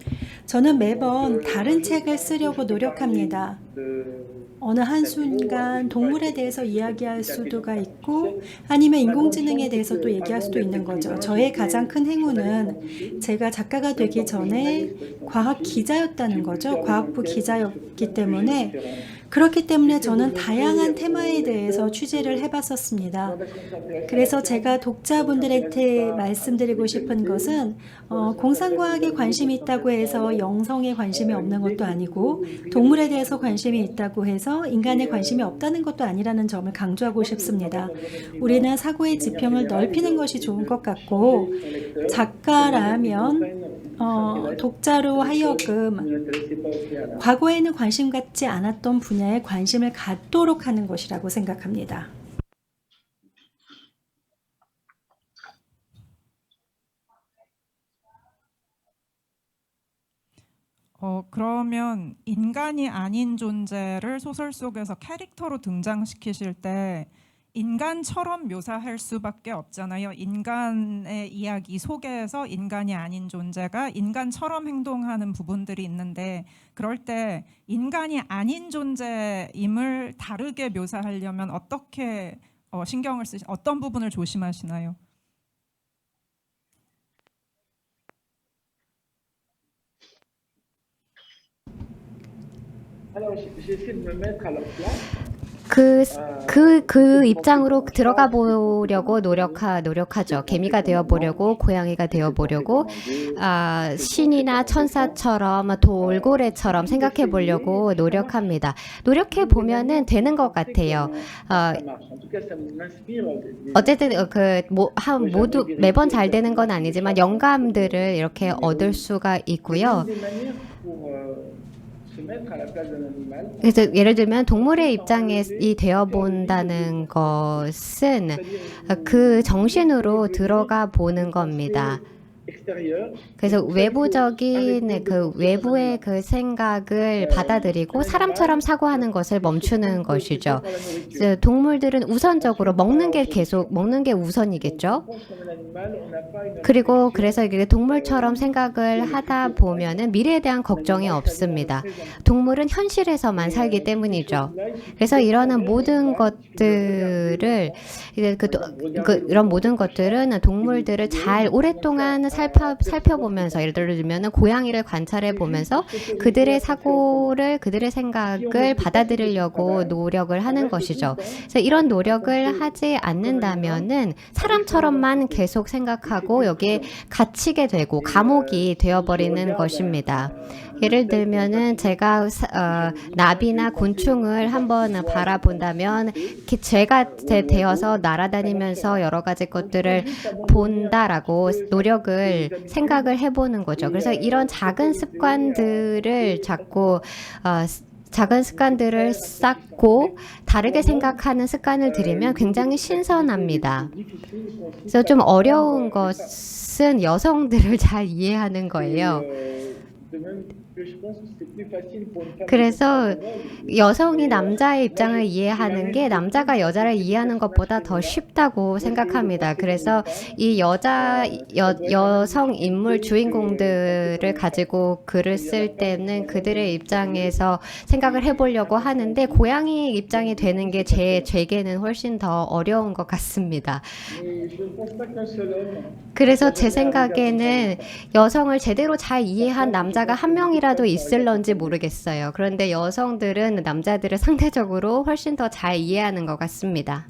저는 매번 다른 책을 쓰려고 노력합니다. 어느 한순간 동물에 대해서 이야기할 수도가 있고 아니면 인공지능에 대해서 또 얘기할 수도 있는 거죠. 저의 가장 큰 행운은 제가 작가가 되기 전에 과학 기자였다는 거죠. 과학부 기자였기 때문에 그렇기 때문에 저는 다양한 테마에 대해서 취재를 해봤었습니다. 그래서 제가 독자분들한테 말씀드리고 싶은 것은 공상과학에 관심이 있다고 해서 영성에 관심이 없는 것도 아니고 동물에 대해서 관심이 있다고 해서 인간에 관심이 없다는 것도 아니라는 점을 강조하고 싶습니다. 우리는 사고의 지평을 넓히는 것이 좋은 것 같고 작가라면 독자로 하여금 과거에는 관심 갖지 않았던 분야에 관심을 갖도록 하는 것이라고 생각합니다. 그러면 인간이 아닌 존재를 소설 속에서 캐릭터로 등장시키실 때 인간처럼 묘사할 수밖에 없잖아요. 인간의 이야기 속에서 인간이 아닌 존재가 인간처럼 행동하는 부분들이 있는데 그럴 때 인간이 아닌 존재임을 다르게 묘사하려면 어떻게 신경을 어떤 부분을 조심하시나요? Alors, j'essaie de me mettre à leur place. 그 입장으로 들어가 보려고 노력하죠. 개미가 되어보려고, 고양이가 되어보려고, 신이나 천사처럼, 돌고래처럼 생각해 보려고 노력합니다. 노력해 보면은 되는 것 같아요. 어쨌든 모두 매번 잘 되는 건 아니지만 영감들을 이렇게 얻을 수가 있고요. 그래서 예를 들면 동물의 입장이 되어 본다는 것은 그 정신으로 들어가 보는 겁니다. 그래서 외부적인 그 외부의 그 생각을 받아들이고 사람처럼 사고하는 것을 멈추는 것이죠. 동물들은 우선적으로 먹는 게 우선이겠죠. 그리고 그래서 이게 동물처럼 생각을 하다 보면은 미래에 대한 걱정이 없습니다. 동물은 현실에서만 살기 때문이죠. 그래서 이런 모든 것들을 이런 모든 것들은 동물들을 잘 오랫동안 살펴보면서 예를 들면 고양이를 관찰해 보면서 그들의 사고를 그들의 생각을 받아들이려고 노력을 하는 것이죠. 그래서 이런 노력을 하지 않는다면은 사람처럼만 계속 생각하고 여기에 갇히게 되고 감옥이 되어버리는 것입니다. 예를 들면은 제가 나비나 곤충을 한번 바라본다면 죄가 되어서 날아다니면서 여러 가지 것들을 본다라고 노력을 생각을 해보는 거죠. 그래서 이런 작은 습관들을 자꾸 작은 습관들을 쌓고 다르게 생각하는 습관을 들이면 굉장히 신선합니다. 그래서 좀 어려운 것은 여성들을 잘 이해하는 거예요. 그래서 여성이 남자의 입장을 이해하는 게 남자가 여자를 이해하는 것보다 더 쉽다고 생각합니다. 그래서 이 여성 인물 주인공들을 가지고 글을 쓸 때는 그들의 입장에서 생각을 해보려고 하는데 고양이 입장이 되는 게 제게는 훨씬 더 어려운 것 같습니다. 그래서 제 생각에는 여성을 제대로 잘 이해한 남자가 한 명이라도 있을런지 모르겠어요. 그런데 여성들은 남자들을 상대적으로 훨씬 더 잘 이해하는 것 같습니다.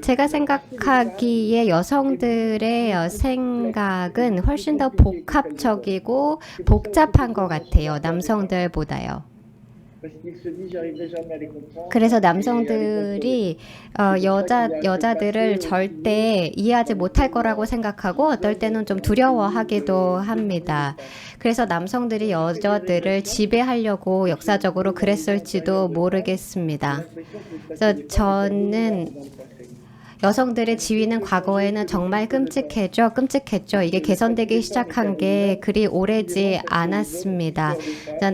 제가 생각하기에 여성들의 생각은 훨씬 더 복합적이고 복잡한 것 같아요. 남성들보다요. 그래서 남성들이 여자들을 절대 이해하지 못할 거라고 생각하고 어떨 때는 좀 두려워하기도 합니다. 그래서 남성들이 여자들을 지배하려고 역사적으로 그랬을지도 모르겠습니다. 그래서 저는 여성들의 지위는 과거에는 정말 끔찍했죠. 이게 개선되기 시작한 게 그리 오래지 않았습니다.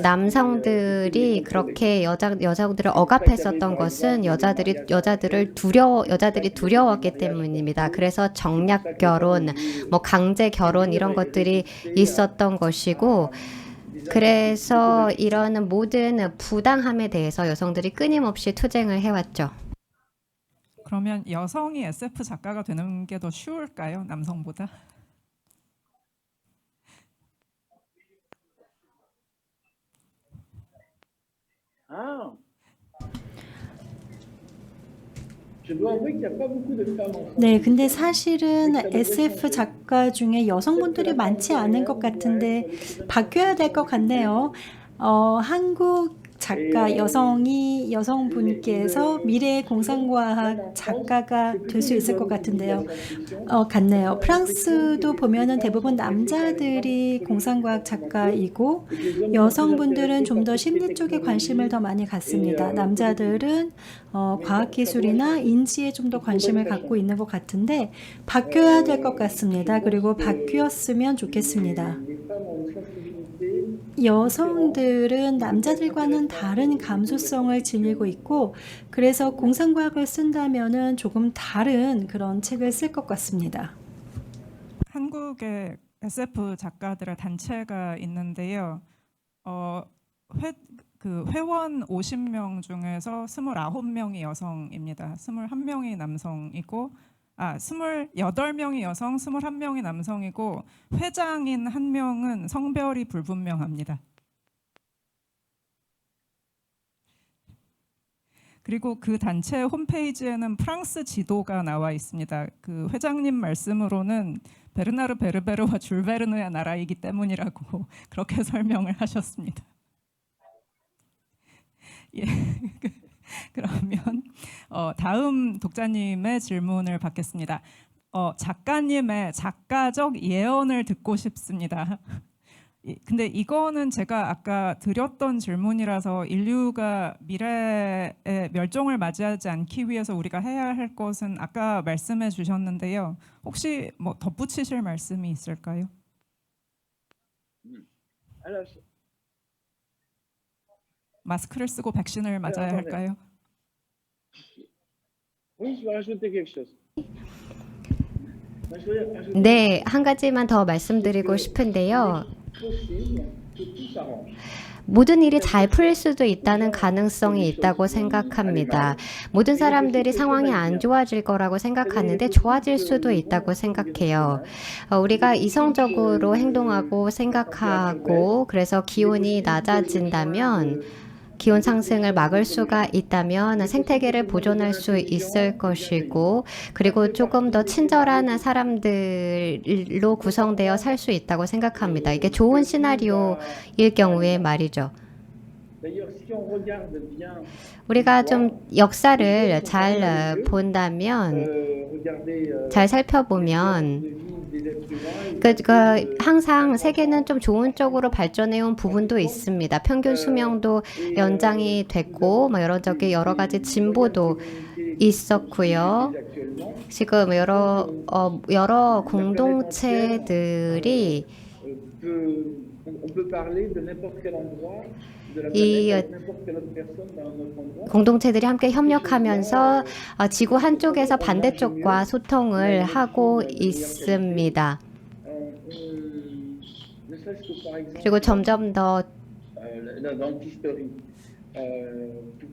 남성들이 그렇게 여성들을 억압했었던 것은 여자들이 두려웠기 때문입니다. 그래서 정략 결혼, 강제 결혼 이런 것들이 있었던 것이고, 그래서 이런 모든 부당함에 대해서 여성들이 끊임없이 투쟁을 해왔죠. 그러면 여성이 SF 작가가 되는 게 더 쉬울까요? 남성보다? 네, 근데 사실은 SF 작가 중에 여성분들이 많지 않은 것 같은데 바뀌어야 될 것 같네요. 한국 작가 여성분께서 미래의 공상과학 작가가 될 수 있을 것 같은데요. 같네요. 프랑스도 보면은 대부분 남자들이 공상과학 작가이고 여성분들은 좀 더 심리 쪽에 관심을 더 많이 갖습니다. 남자들은 과학기술이나 인지에 좀 더 관심을 갖고 있는 것 같은데 바뀌어야 될 것 같습니다. 그리고 바뀌었으면 좋겠습니다. 여성들은 남자들과는 다른 감수성을 지니고 있고 그래서 공상과학을 쓴다면은 조금 다른 그런 책을 쓸 것 같습니다. 한국에 SF 작가들의 단체가 있는데요. 회원 50명 중에서 29명이 여성입니다. 21명이 남성이고 28명이 여성, 21명이 남성이고 회장인 1명은 성별이 불분명합니다. 그리고 그 단체 홈페이지에는 프랑스 지도가 나와 있습니다. 그 회장님 말씀으로는 베르나르 베르베르와 줄 베르느의 나라이기 때문이라고 그렇게 설명을 하셨습니다. 예. 그러면 다음 독자님의 질문을 받겠습니다. 작가님의 작가적 예언을 듣고 싶습니다. 근데 이거는 제가 아까 드렸던 질문이라서 인류가 미래의 멸종을 맞이하지 않기 위해서 우리가 해야 할 것은 아까 말씀해 주셨는데요. 혹시 덧붙이실 말씀이 있을까요? 마스크를 쓰고 백신을 맞아야 할까요? 네, 한 가지만 더 말씀드리고 싶은데요. 모든 일이 잘 풀릴 수도 있다는 가능성이 있다고 생각합니다. 모든 사람들이 상황이 안 좋아질 거라고 생각하는데 좋아질 수도 있다고 생각해요. 우리가 이성적으로 행동하고 생각하고 그래서 기온이 낮아진다면 기온 상승을 막을 수가 있다면 생태계를 보존할 수 있을 것이고 그리고 조금 더 친절한 사람들로 구성되어 살 수 있다고 생각합니다. 이게 좋은 시나리오일 경우에 말이죠. D'ailleurs, si on regarde bien, 우리가 좀 역사를 잘 본다면 regardez 잘 살펴보면 항상 세계는 좀 좋은 쪽으로 발전해온 부분도 있습니다. 평균 수명도 연장이 됐고 여러 가지 진보도 있었고요. 지금 여러 공동체들이 on peut parler de n'importe quel endroit de la 이 planète, n'importe quelle autre personne dans un autre endroit. 공동체들이 함께 협력하면서 지구 한쪽에서 반대쪽과 소통을 하고 있습니다. Ne serait-ce que par exemple, 그리고 점점 더 la dentisterie,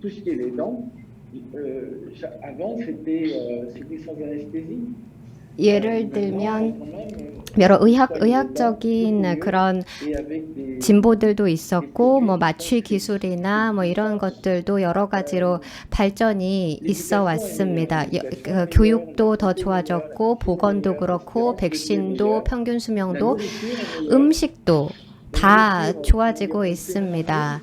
tout ce qui est les dents, avant c'était sans anesthésie. 예를 들면 여러 의학적인 그런 진보들도 있었고 마취 기술이나 이런 것들도 여러 가지로 발전이 있어 왔습니다. 교육도 더 좋아졌고 보건도 그렇고 백신도 평균 수명도 음식도 다 좋아지고 있습니다.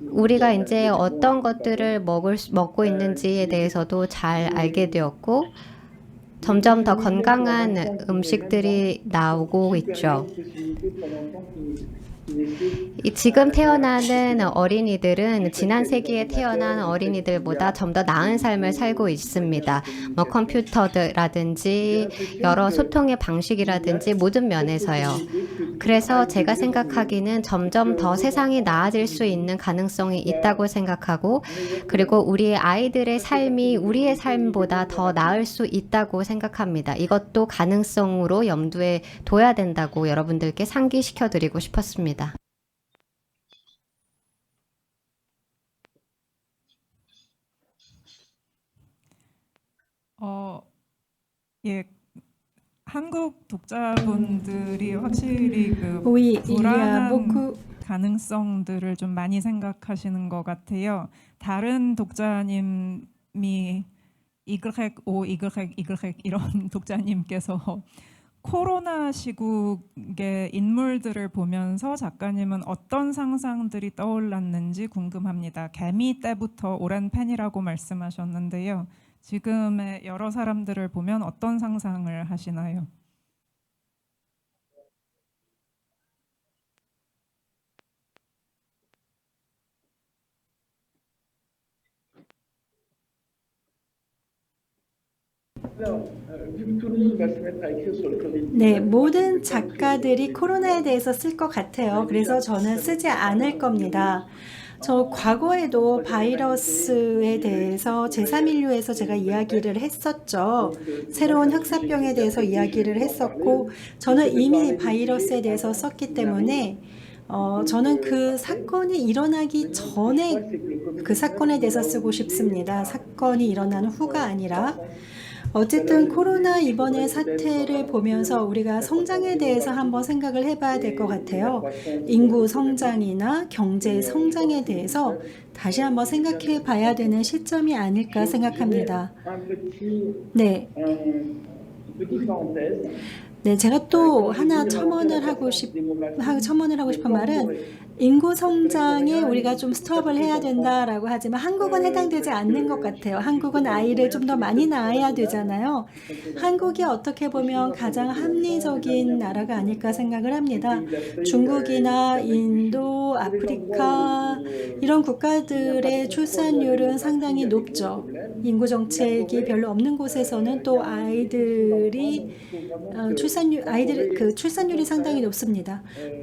우리가 이제 어떤 것들을 먹고 있는지에 대해서도 잘 알게 되었고 점점 더 건강한 음식들이 나오고 있죠. 지금 태어나는 어린이들은 지난 세기에 태어난 어린이들보다 좀 더 나은 삶을 살고 있습니다. 컴퓨터라든지 여러 소통의 방식이라든지 모든 면에서요. 그래서 제가 생각하기는 점점 더 세상이 나아질 수 있는 가능성이 있다고 생각하고 그리고 우리 아이들의 삶이 우리의 삶보다 더 나을 수 있다고 생각합니다. 이것도 가능성으로 염두에 둬야 된다고 여러분들께 상기시켜 드리고 싶었습니다. 예, 한국 독자분들이 확실히 그 Oui, il y a 불안한 beaucoup. 가능성들을 좀 많이 생각하시는 것 같아요. 다른 독자님이 Y 이런 독자님께서 코로나 시국의 인물들을 보면서 작가님은 어떤 상상들이 떠올랐는지 궁금합니다. 개미 때부터 오랜 팬이라고 말씀하셨는데요. 지금의 여러 사람들을 보면 어떤 상상을 하시나요? Vu que tout le monde va se mettre à écrire sur le Covid, 네, 모든 작가들이 코로나에 대해서 쓸 것 같아요. 그래서 저는 쓰지 않을 겁니다. 저 과거에도 바이러스에 대해서 제3인류에서 제가 이야기를 했었죠. 새로운 흑사병에 대해서 이야기를 했었고 저는 이미 바이러스에 대해서 썼기 때문에 저는 그 사건이 일어나기 전에 그 사건에 대해서 쓰고 싶습니다. 사건이 일어난 후가 아니라 어쨌든 코로나 이번에 사태를 보면서 우리가 성장에 대해서 한번 생각을 해봐야 될 것 같아요. 인구 성장이나 경제 성장에 대해서 다시 한번 생각해 봐야 되는 시점이 아닐까 생각합니다. 네. petite parenthèse. 네, 제가 또 하나 첨언을 하고 싶은 말은 인구 성장에 우리가 좀 스톱을 해야 된다라고 하지만 한국은 해당되지 않는 것 같아요. 한국은 아이를 좀 더 많이 낳아야 되잖아요. 한국이 어떻게 보면 가장 합리적인 나라가 아닐까 생각을 합니다. 중국이나 인도, 아프리카 이런 국가들의 출산율은 상당히 높죠. 인구 정책이 별로 없는 곳에서는 또 출산율이 상당히 높습니다.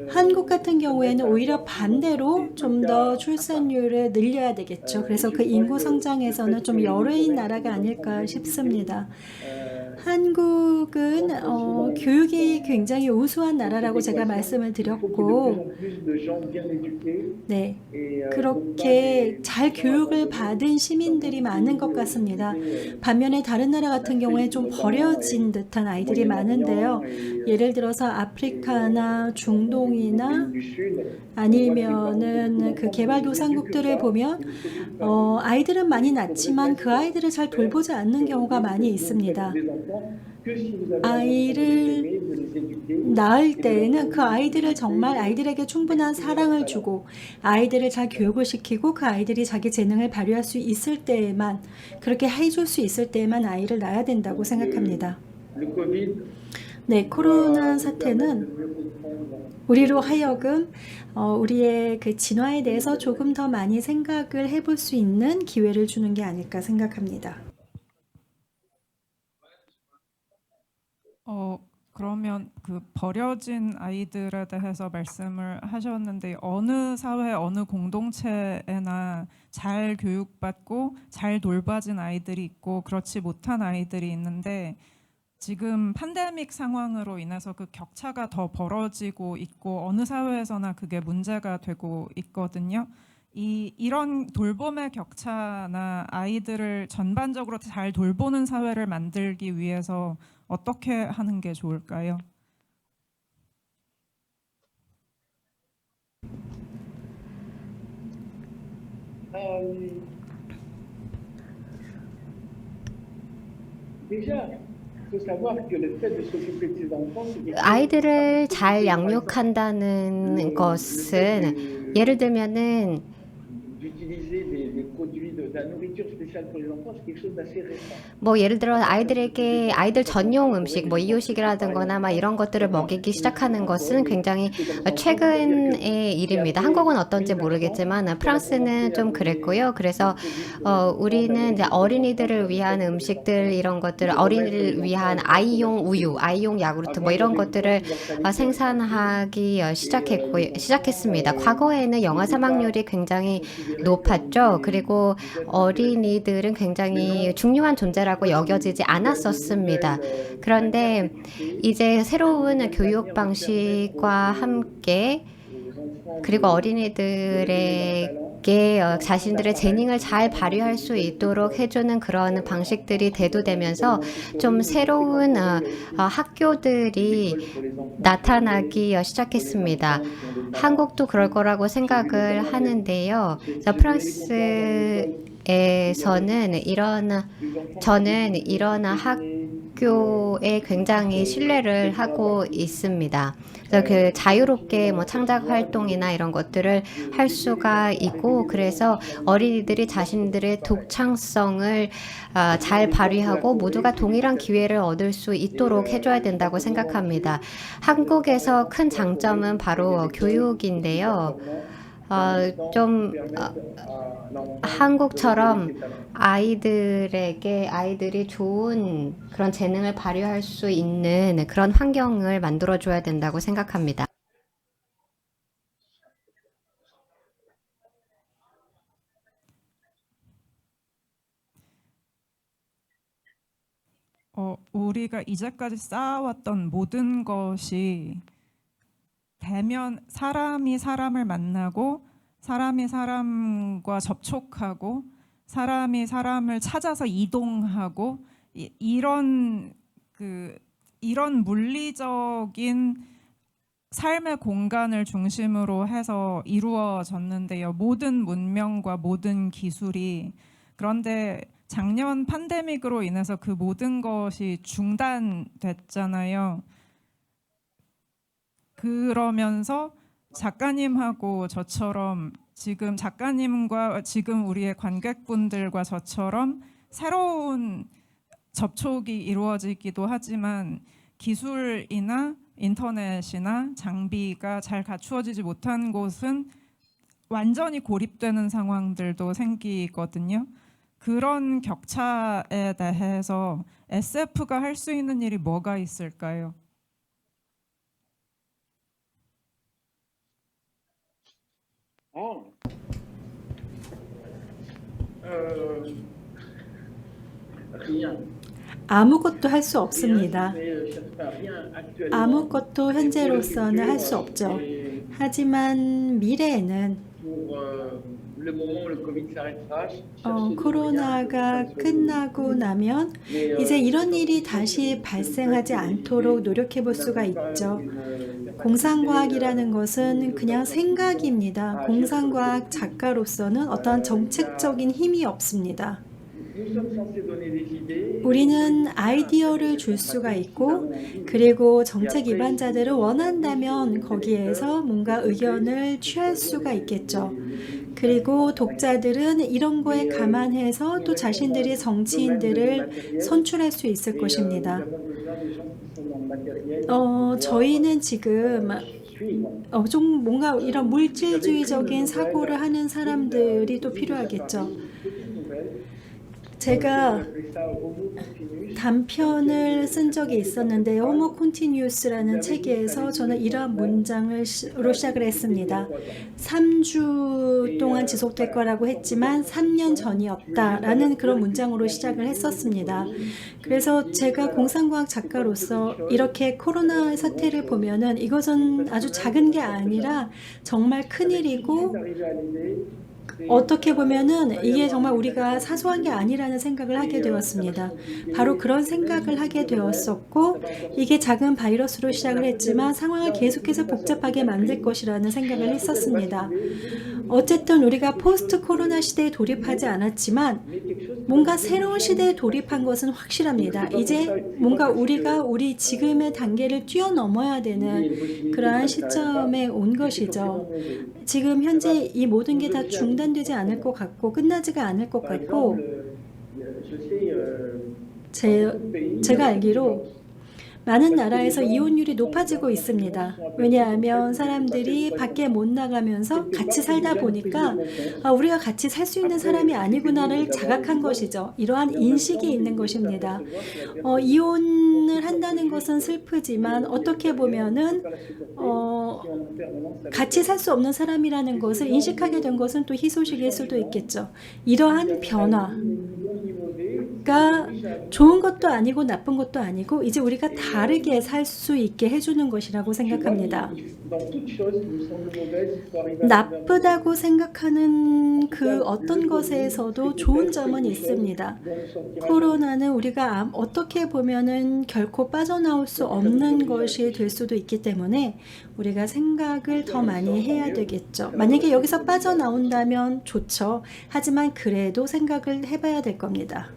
한국 같은 경우에는 오히려 반대로 좀 더 출산율을 늘려야 되겠죠. 그래서 그 인구 성장에서는 좀 열애인 나라가 아닐까 싶습니다. 한국은 교육이 굉장히 우수한 나라라고 제가 말씀을 드렸고, 네, 그렇게 잘 교육을 받은 시민들이 많은 것 같습니다. 반면에 다른 나라 같은 경우에 좀 버려진 듯한 아이들이 많은데요. 예를 들어서 아프리카나 중동이나 아니면은 그 개발도상국들을 보면 아이들은 많이 낳지만 그 아이들을 잘 돌보지 않는 경우가 많이 있습니다. 아이를 낳을 때에는 그 아이들을 정말 아이들에게 충분한 사랑을 주고 아이들을 잘 교육을 시키고 그 아이들이 자기 재능을 발휘할 수 있을 때에만, 그렇게 해줄 수 있을 때에만 아이를 낳아야 된다고 생각합니다. 네, 코로나 사태는 우리로 하여금 우리의 그 진화에 대해서 조금 더 많이 생각을 해볼 수 있는 기회를 주는 게 아닐까 생각합니다. 그러면 그 버려진 아이들에 대해서 말씀을 하셨는데 어느 사회, 어느 공동체에나 잘 교육받고 잘 돌봐진 아이들이 있고 그렇지 못한 아이들이 있는데 지금 팬데믹 상황으로 인해서 그 격차가 더 벌어지고 있고 어느 사회에서나 그게 문제가 되고 있거든요. 이런 돌봄의 격차나 아이들을 전반적으로 잘 돌보는 사회를 만들기 위해서 어떻게 하는 게 좋을까요? Déjà, il faut savoir que le fait de s'occuper de ses enfants, c'est quelque chose 아이들을 잘 양육한다는 것은 예를 들면은 d'utiliser des produits de la nourriture spéciale pour les enfants, c'est quelque chose d'assez récent. 뭐 예를 들어 아이들에게 아이들 전용 음식 뭐 이유식이라든거나 막 이런 것들을 먹이기 시작하는 것은 굉장히 최근의 일입니다. 한국은 어떤지 모르겠지만 프랑스는 좀 그랬고요. 그래서 우리는 이제 어린이들을 위한 음식들 이런 것들, 어린이를 위한 아이용 우유, 아이용 야구르트 뭐 이런 것들을 생산하기 시작했습니다. 과거에는 영아 사망률이 굉장히 높았죠. 그리고 어린이들은 굉장히 중요한 존재라고 여겨지지 않았었습니다. 그런데 이제 새로운 교육 방식과 함께 그리고 어린이들에게 자신들의 재능을 잘 발휘할 수 있도록 해주는 그런 방식들이 대두되면서 좀 새로운 학교들이 나타나기 시작했습니다. 한국도 그럴 거라고 생각을 하는데요. 프랑스에서는 저는 이런 학교에 굉장히 신뢰를 하고 있습니다. 그래서 그 자유롭게 뭐 창작 활동이나 이런 것들을 할 수가 있고, 그래서 어린이들이 자신들의 독창성을 잘 발휘하고 모두가 동일한 기회를 얻을 수 있도록 해줘야 된다고 생각합니다. 한국에서 큰 장점은 바로 교육인데요. 한국처럼 아이들이 좋은 그런 재능을 발휘할 수 있는 그런 환경을 만들어줘야 된다고 생각합니다. 우리가 이제까지 쌓아왔던 모든 것이 사람이 사람을 만나고 사람이 사람과 접촉하고 사람이 사람을 찾아서 이동하고 이런 물리적인 삶의 공간을 중심으로 해서 이루어졌는데요. 모든 문명과 모든 기술이. 그런데 작년 팬데믹으로 인해서 그 모든 것이 중단됐잖아요. 그러면서 작가님하고 저처럼 지금 작가님과 지금 우리의 관객분들과 저처럼 새로운 접촉이 이루어지기도 하지만 기술이나 인터넷이나 장비가 잘 갖추어지지 못한 곳은 완전히 고립되는 상황들도 생기거든요. 그런 격차에 대해서 SF가 할 수 있는 일이 뭐가 있을까요? Rien. 아무것도 할 수 없습니다. Mais je cherche pas rien actuellement. 아무것도 현재로서는 할 수 없죠. Et 하지만 미래에는 pour le moment où le Covid s'arrêtera, chercher 코로나가 끝나고 나면 이제 이런 일이 다시 발생하지 않도록 노력해 볼 수가 있죠. 공상과학이라는 것은 그냥 생각입니다. 공상과학 작가로서는 어떤 정책적인 힘이 없습니다. 우리는 아이디어를 줄 수가 있고, 그리고 정책 입안자들을 원한다면 거기에서 뭔가 의견을 취할 수가 있겠죠. 그리고 독자들은 이런 거에 감안해서 또 자신들이 정치인들을 선출할 수 있을 것입니다. 저희는 지금 좀 뭔가 이런 물질주의적인 사고를 하는 사람들이 또 필요하겠죠. 제가 단편을 쓴 적이 있었는데 호모 콘티뉴스라는 책에서 저는 이러한 문장으로 시작을 했습니다. 3주 동안 지속될 거라고 했지만 3년 전이었다라는 그런 문장으로 시작을 했었습니다. 그래서 제가 공상과학 작가로서 이렇게 코로나 사태를 보면은 이것은 아주 작은 게 아니라 정말 큰일이고, 어떻게 보면은 이게 정말 우리가 사소한 게 아니라는 생각을 하게 되었습니다. 바로 그런 생각을 하게 되었었고, 이게 작은 바이러스로 시작을 했지만 상황을 계속해서 복잡하게 만들 것이라는 생각을 했었습니다. 어쨌든 우리가 포스트 코로나 시대에 돌입하지 않았지만 뭔가 새로운 시대에 돌입한 것은 확실합니다. 이제 뭔가 우리가 우리 지금의 단계를 뛰어넘어야 되는 그러한 시점에 온 것이죠. 지금 현재 이 모든 게 다 중단되지 않을 것 같고 끝나지가 않을 것 같고, 제가 알기로 많은 나라에서 이혼율이 높아지고 있습니다. 왜냐하면 사람들이 밖에 못 나가면서 같이 살다 보니까 우리가 같이 살 수 있는 사람이 아니구나를 자각한 것이죠. 이러한 인식이 있는 것입니다. 이혼을 한다는 것은 슬프지만 어떻게 보면은 같이 살 수 없는 사람이라는 것을 인식하게 된 것은 또 희소식일 수도 있겠죠. 이러한 변화가 좋은 것도 아니고 나쁜 것도 아니고 이제 우리가 다르게 살 수 있게 해주는 것이라고 생각합니다. 나쁘다고 생각하는 그 어떤 것에서도 좋은 점은 있습니다. 코로나는 우리가 어떻게 보면은 결코 빠져나올 수 없는 것이 될 수도 있기 때문에 우리가 생각을 더 많이 해야 되겠죠. 만약에 여기서 빠져나온다면 좋죠. 하지만 그래도 생각을 해봐야 될 겁니다.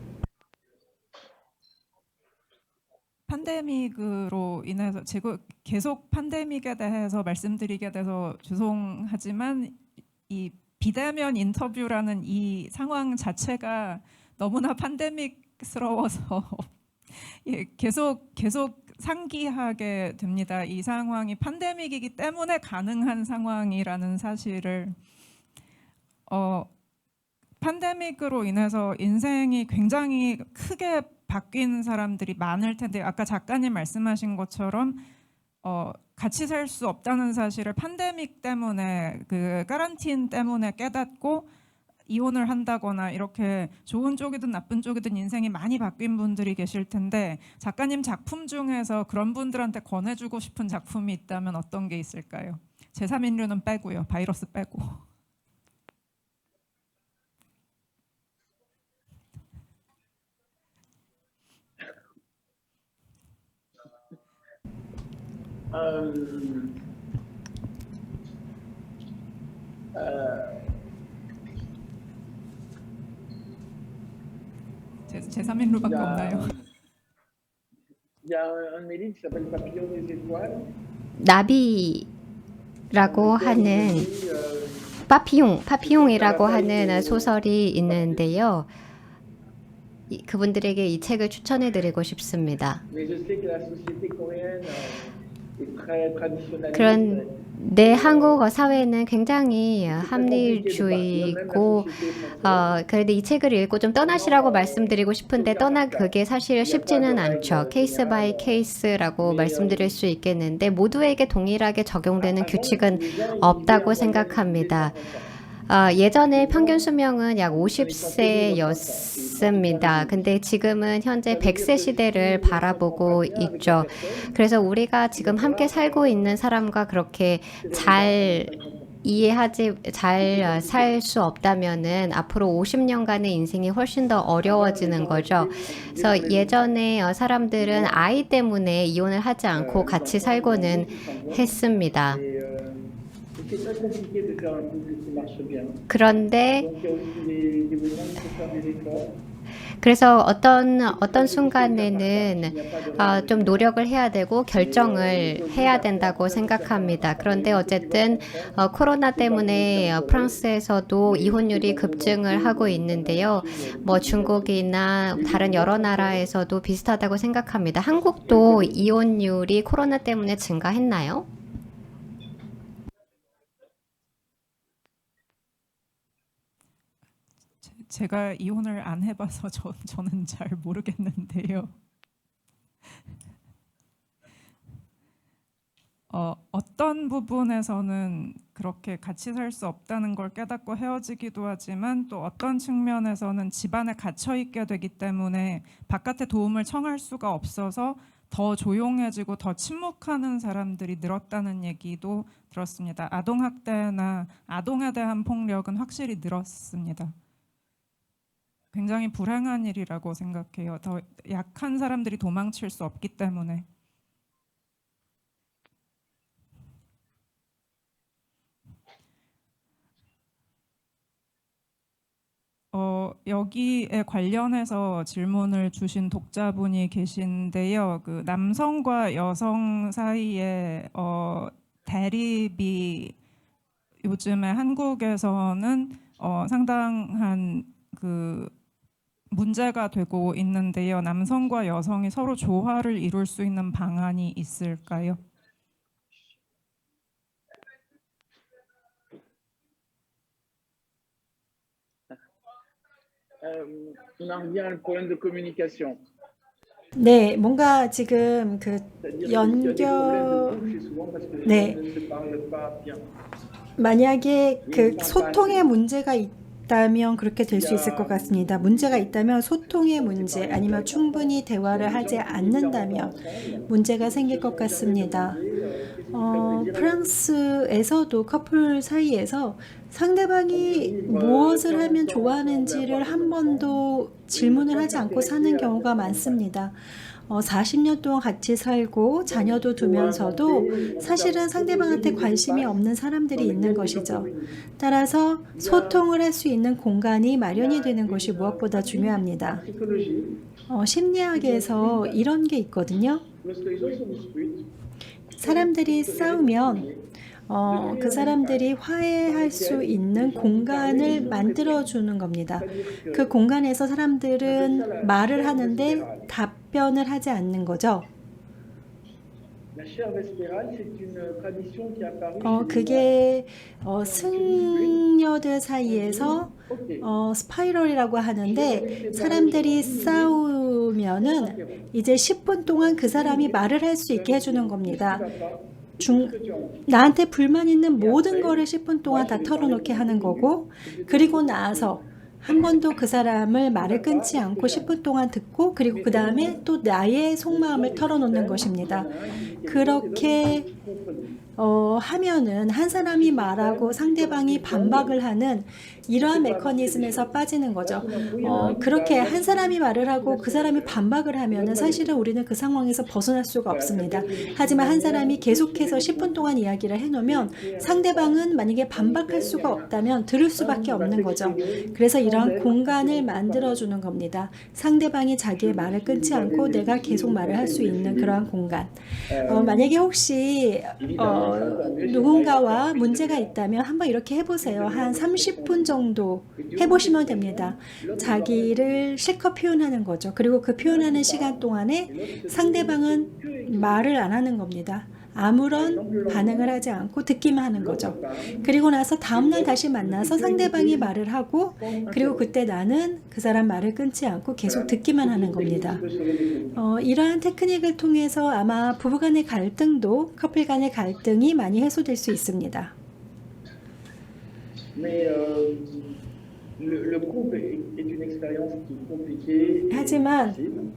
팬데믹으로 인해서 제가 계속 팬데믹에 대해서 말씀드리게 돼서 죄송하지만 이 비대면 인터뷰라는 이 상황 자체가 너무나 팬데믹스러워서 계속 상기하게 됩니다. 이 상황이 팬데믹이기 때문에 가능한 상황이라는 사실을 팬데믹으로 인해서 인생이 굉장히 크게 바뀐 사람들이 많을 텐데 아까 작가님 말씀하신 것처럼 같이 살 수 없다는 사실을 팬데믹 때문에 그 카란틴 때문에 깨닫고 이혼을 한다거나 이렇게 좋은 쪽이든 나쁜 쪽이든 인생이 많이 바뀐 분들이 계실 텐데 작가님 작품 중에서 그런 분들한테 권해주고 싶은 작품이 있다면 어떤 게 있을까요? 제3인류는 빼고요. 바이러스 빼고. 제3인류밖에 없나요? Il y a un de mes livres qui s'appelle Papillon des étoiles. 나비라고 하는 파피용이라고 하는 소설이 있는데요. 그분들에게 이 책을 추천해드리고 싶습니다. 그런데 한국어 사회는 굉장히 합리주의고 그래도 이 책을 읽고 좀 떠나시라고 말씀드리고 싶은데 그게 사실 쉽지는 않죠. 케이스 바이 케이스라고 말씀드릴 수 있겠는데 모두에게 동일하게 적용되는 규칙은 없다고 생각합니다. 예전에 평균 수명은 약 50세였습니다. 근데 지금은 현재 100세 시대를 바라보고 있죠. 그래서 우리가 지금 함께 살고 있는 사람과 그렇게 잘 살 수 없다면은 앞으로 50년간의 인생이 훨씬 더 어려워지는 거죠. 그래서 예전에 사람들은 아이 때문에 이혼을 하지 않고 같이 살고는 했습니다. C'est très compliqué de faire un couple qui marche bien. 그런데 Donc il y a aussi des moments où il faut faire des efforts. 그래서 어떤 순간에는 좀 노력을 해야 되고 결정을 해야 된다고 생각합니다. 그런데 어쨌든 코로나 때문에 프랑스에서도 이혼율이 급증을 하고 있는데요. 뭐 중국이나 다른 여러 나라에서도 비슷하다고 생각합니다. 한국도 이혼율이 코로나 때문에 증가했나요? 제가 이혼을 안 해봐서 저는 잘 모르겠는데요. 어떤 부분에서는 그렇게 같이 살 수 없다는 걸 깨닫고 헤어지기도 하지만 또 어떤 측면에서는 집안에 갇혀 있게 되기 때문에 바깥의 도움을 청할 수가 없어서 더 조용해지고 더 침묵하는 사람들이 늘었다는 얘기도 들었습니다. 아동학대나 아동에 대한 폭력은 확실히 늘었습니다. 굉장히 불행한 일이라고 생각해요. 더 약한 사람들이 도망칠 수 없기 때문에. 여기에 관련해서 질문을 주신 독자분이 계신데요. 그 남성과 여성 사이에 대립이 요즘에 한국에서는 상당한 그 문제가 되고 있는데요. 남성과 여성이 서로 조화를 이룰 수 있는 방안이 있을까요? On en revient au problème de communication. 네, 뭔가 지금 그 C'est-à-dire qu'il y a des problèmes de 연결, couple, c'est souvent parce que les 네, gens ne se parlent pas bien. 만약에 그 소통에 문제가 있다면 그렇게 될 수 있을 것 같습니다. 문제가 있다면 소통의 문제 아니면 충분히 대화를 하지 않는다면 문제가 생길 것 같습니다. 프랑스에서도 커플 사이에서 상대방이 무엇을 하면 좋아하는지를 한 번도 질문을 하지 않고 사는 경우가 많습니다. 40년 동안 같이 살고 자녀도 두면서도 사실은 상대방한테 관심이 없는 사람들이 있는 것이죠. 따라서 소통을 할 수 있는 공간이 마련이 되는 것이 무엇보다 중요합니다. 심리학에서 이런 게 있거든요. Lorsque les gens se disputent, 사람들이 싸우면 그 사람들이 화해할 수 있는 공간을 만들어주는 겁니다. 그 공간에서 사람들은 말을 하는데 답변을 하지 않는 거죠. la chaire vespérale, c'est une tradition qui est apparue chez les 그게 승려들 사이에서 Ok. 스파이럴이라고 하는데 사람들이 싸우면은 이제 10분 동안 그 사람이 말을 할 수 있게 해주는 겁니다. 나한테 불만 있는 모든 거를 10분 동안 다 털어놓게 하는 거고, 그리고 나서 한 번도 그 사람을 말을 끊지 않고 10분 동안 듣고, 그리고 그 다음에 또 나의 속마음을 털어놓는 것입니다. 그렇게 하면은 한 사람이 말하고 상대방이 반박을 하는 이러한 메커니즘에서 빠지는 거죠. 그렇게 한 사람이 말을 하고 그 사람이 반박을 하면은 사실은 우리는 그 상황에서 벗어날 수가 없습니다. 하지만 한 사람이 계속해서 10분 동안 이야기를 해놓으면 상대방은 만약에 반박할 수가 없다면 들을 수밖에 없는 거죠. 그래서 이런 공간을 만들어주는 겁니다. 상대방이 자기의 말을 끊지 않고 내가 계속 말을 할 수 있는 그러한 공간. 만약에 혹시 누군가와 문제가 있다면 한번 이렇게 해보세요. 한 30분 정도 해보시면 됩니다. 자기를 실컷 표현하는 거죠. 그리고 그 표현하는 시간 동안에 상대방은 말을 안 하는 겁니다. 아무런 반응을 하지 않고 듣기만 하는 거죠. 그리고 나서 다음날 다시 만나서 상대방이 말을 하고, 그리고 그때 나는 그 사람 말을 끊지 않고 계속 듣기만 하는 겁니다. 이러한 테크닉을 통해서 아마 부부간의 갈등도, 커플 간의 갈등이 많이 해소될 수 있습니다. Mais le couple est une expérience qui est compliquée. 하지만 difficile.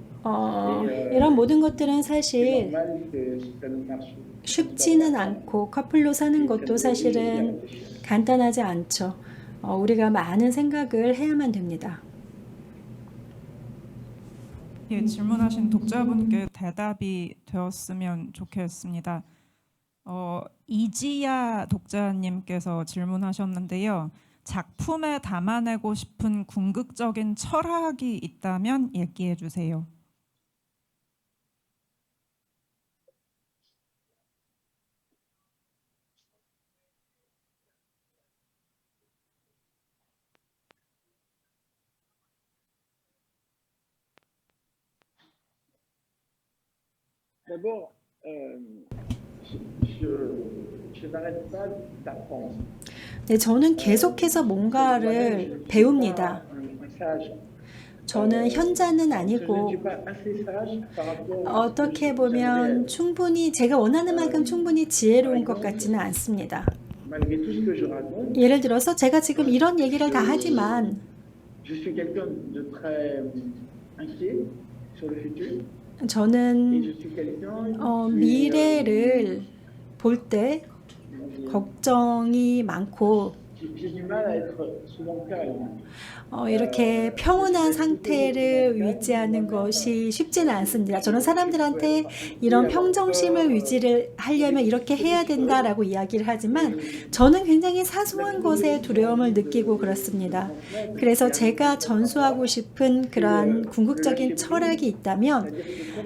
이런 모든 것들은 C'est 사실 normal que ça ne marche 쉽지는 않고 커플로 사는 것도 사실은 간단하지 않죠. 우리가 많은 생각을 해야만 됩니다. 예, 질문하신 독자분께 대답이 되었으면 좋겠습니다. 이지야 독자님께서 질문하셨는데요. 작품에 담아내고 싶은 궁극적인 철학이 있다면 얘기해 주세요. D'abord, je n'arrête pas d'apprendre. 네, 저는 계속해서 뭔가를 배웁니다. Un sage. 저는 현자는 Je ne 아니고 suis pas assez sage par rapport à 어떻게 보면 충분히 제가 원하는 만큼 충분히 지혜로운 것 같지는 않습니다. malgré tout ce que je raconte. 예를 들어서 제가 지금 이런 얘기를 다 하지만 Je suis quelqu'un de très inquiet sur le futur. Et 저는 je suis quelqu'un qui 미래를 볼 때 걱정이 많고 j'ai du mal à être souvent calme. 이렇게 평온한 상태를 유지하는 것이 쉽지는 않습니다. 저는 사람들한테 이런 평정심을 유지를 하려면 이렇게 해야 된다라고 이야기를 하지만 저는 굉장히 사소한 것에 두려움을 느끼고 그렇습니다. 그래서 제가 전수하고 싶은 그러한 궁극적인 철학이 있다면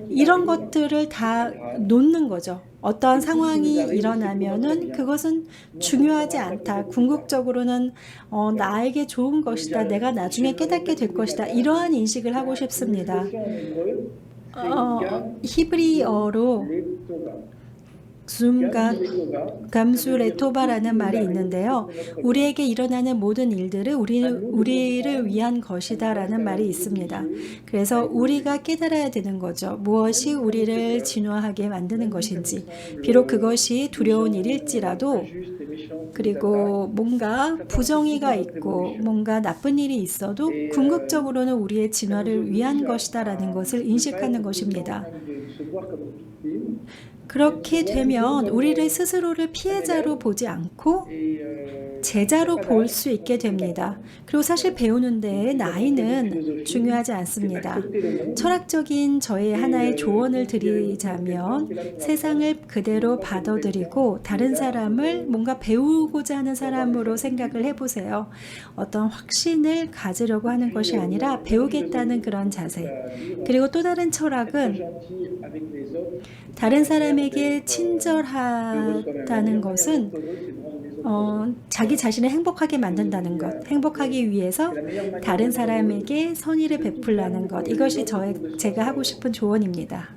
이런 것들을 다 놓는 거죠. 어떠한 상황이 일어나면은 그것은 중요하지 않다. 궁극적으로는 나에게 좋은 것이다. 내가 나중에 깨닫게 될 것이다. 이러한 인식을 하고 싶습니다. 히브리어로 감수레토바라는 말이 있는데요. 우리에게 일어나는 모든 일들은 우리를 위한 것이다라는 말이 있습니다. 그래서 우리가 깨달아야 되는 거죠. 무엇이 우리를 진화하게 만드는 것인지. 비록 그것이 두려운 일일지라도 그리고 뭔가 부정의가 있고 뭔가 나쁜 일이 있어도 궁극적으로는 우리의 진화를 위한 것이다라는 것을 인식하는 것입니다. 그렇게 되면 우리를 스스로를 피해자로 보지 않고 제자로 볼 수 있게 됩니다. 그리고 사실 배우는데 나이는 중요하지 않습니다. 철학적인 저의 하나의 조언을 드리자면 세상을 그대로 받아들이고 다른 사람을 뭔가 배우고자 하는 사람으로 생각을 해보세요. 어떤 확신을 가지려고 하는 것이 아니라 배우겠다는 그런 자세. 그리고 또 다른 철학은 다른 사람에게 친절하다는 것은 자기 자신을 행복하게 만든다는 것, 행복하기 위해서 다른 사람에게 선의를 베풀라는 것, 이것이 제가 하고 싶은 조언입니다.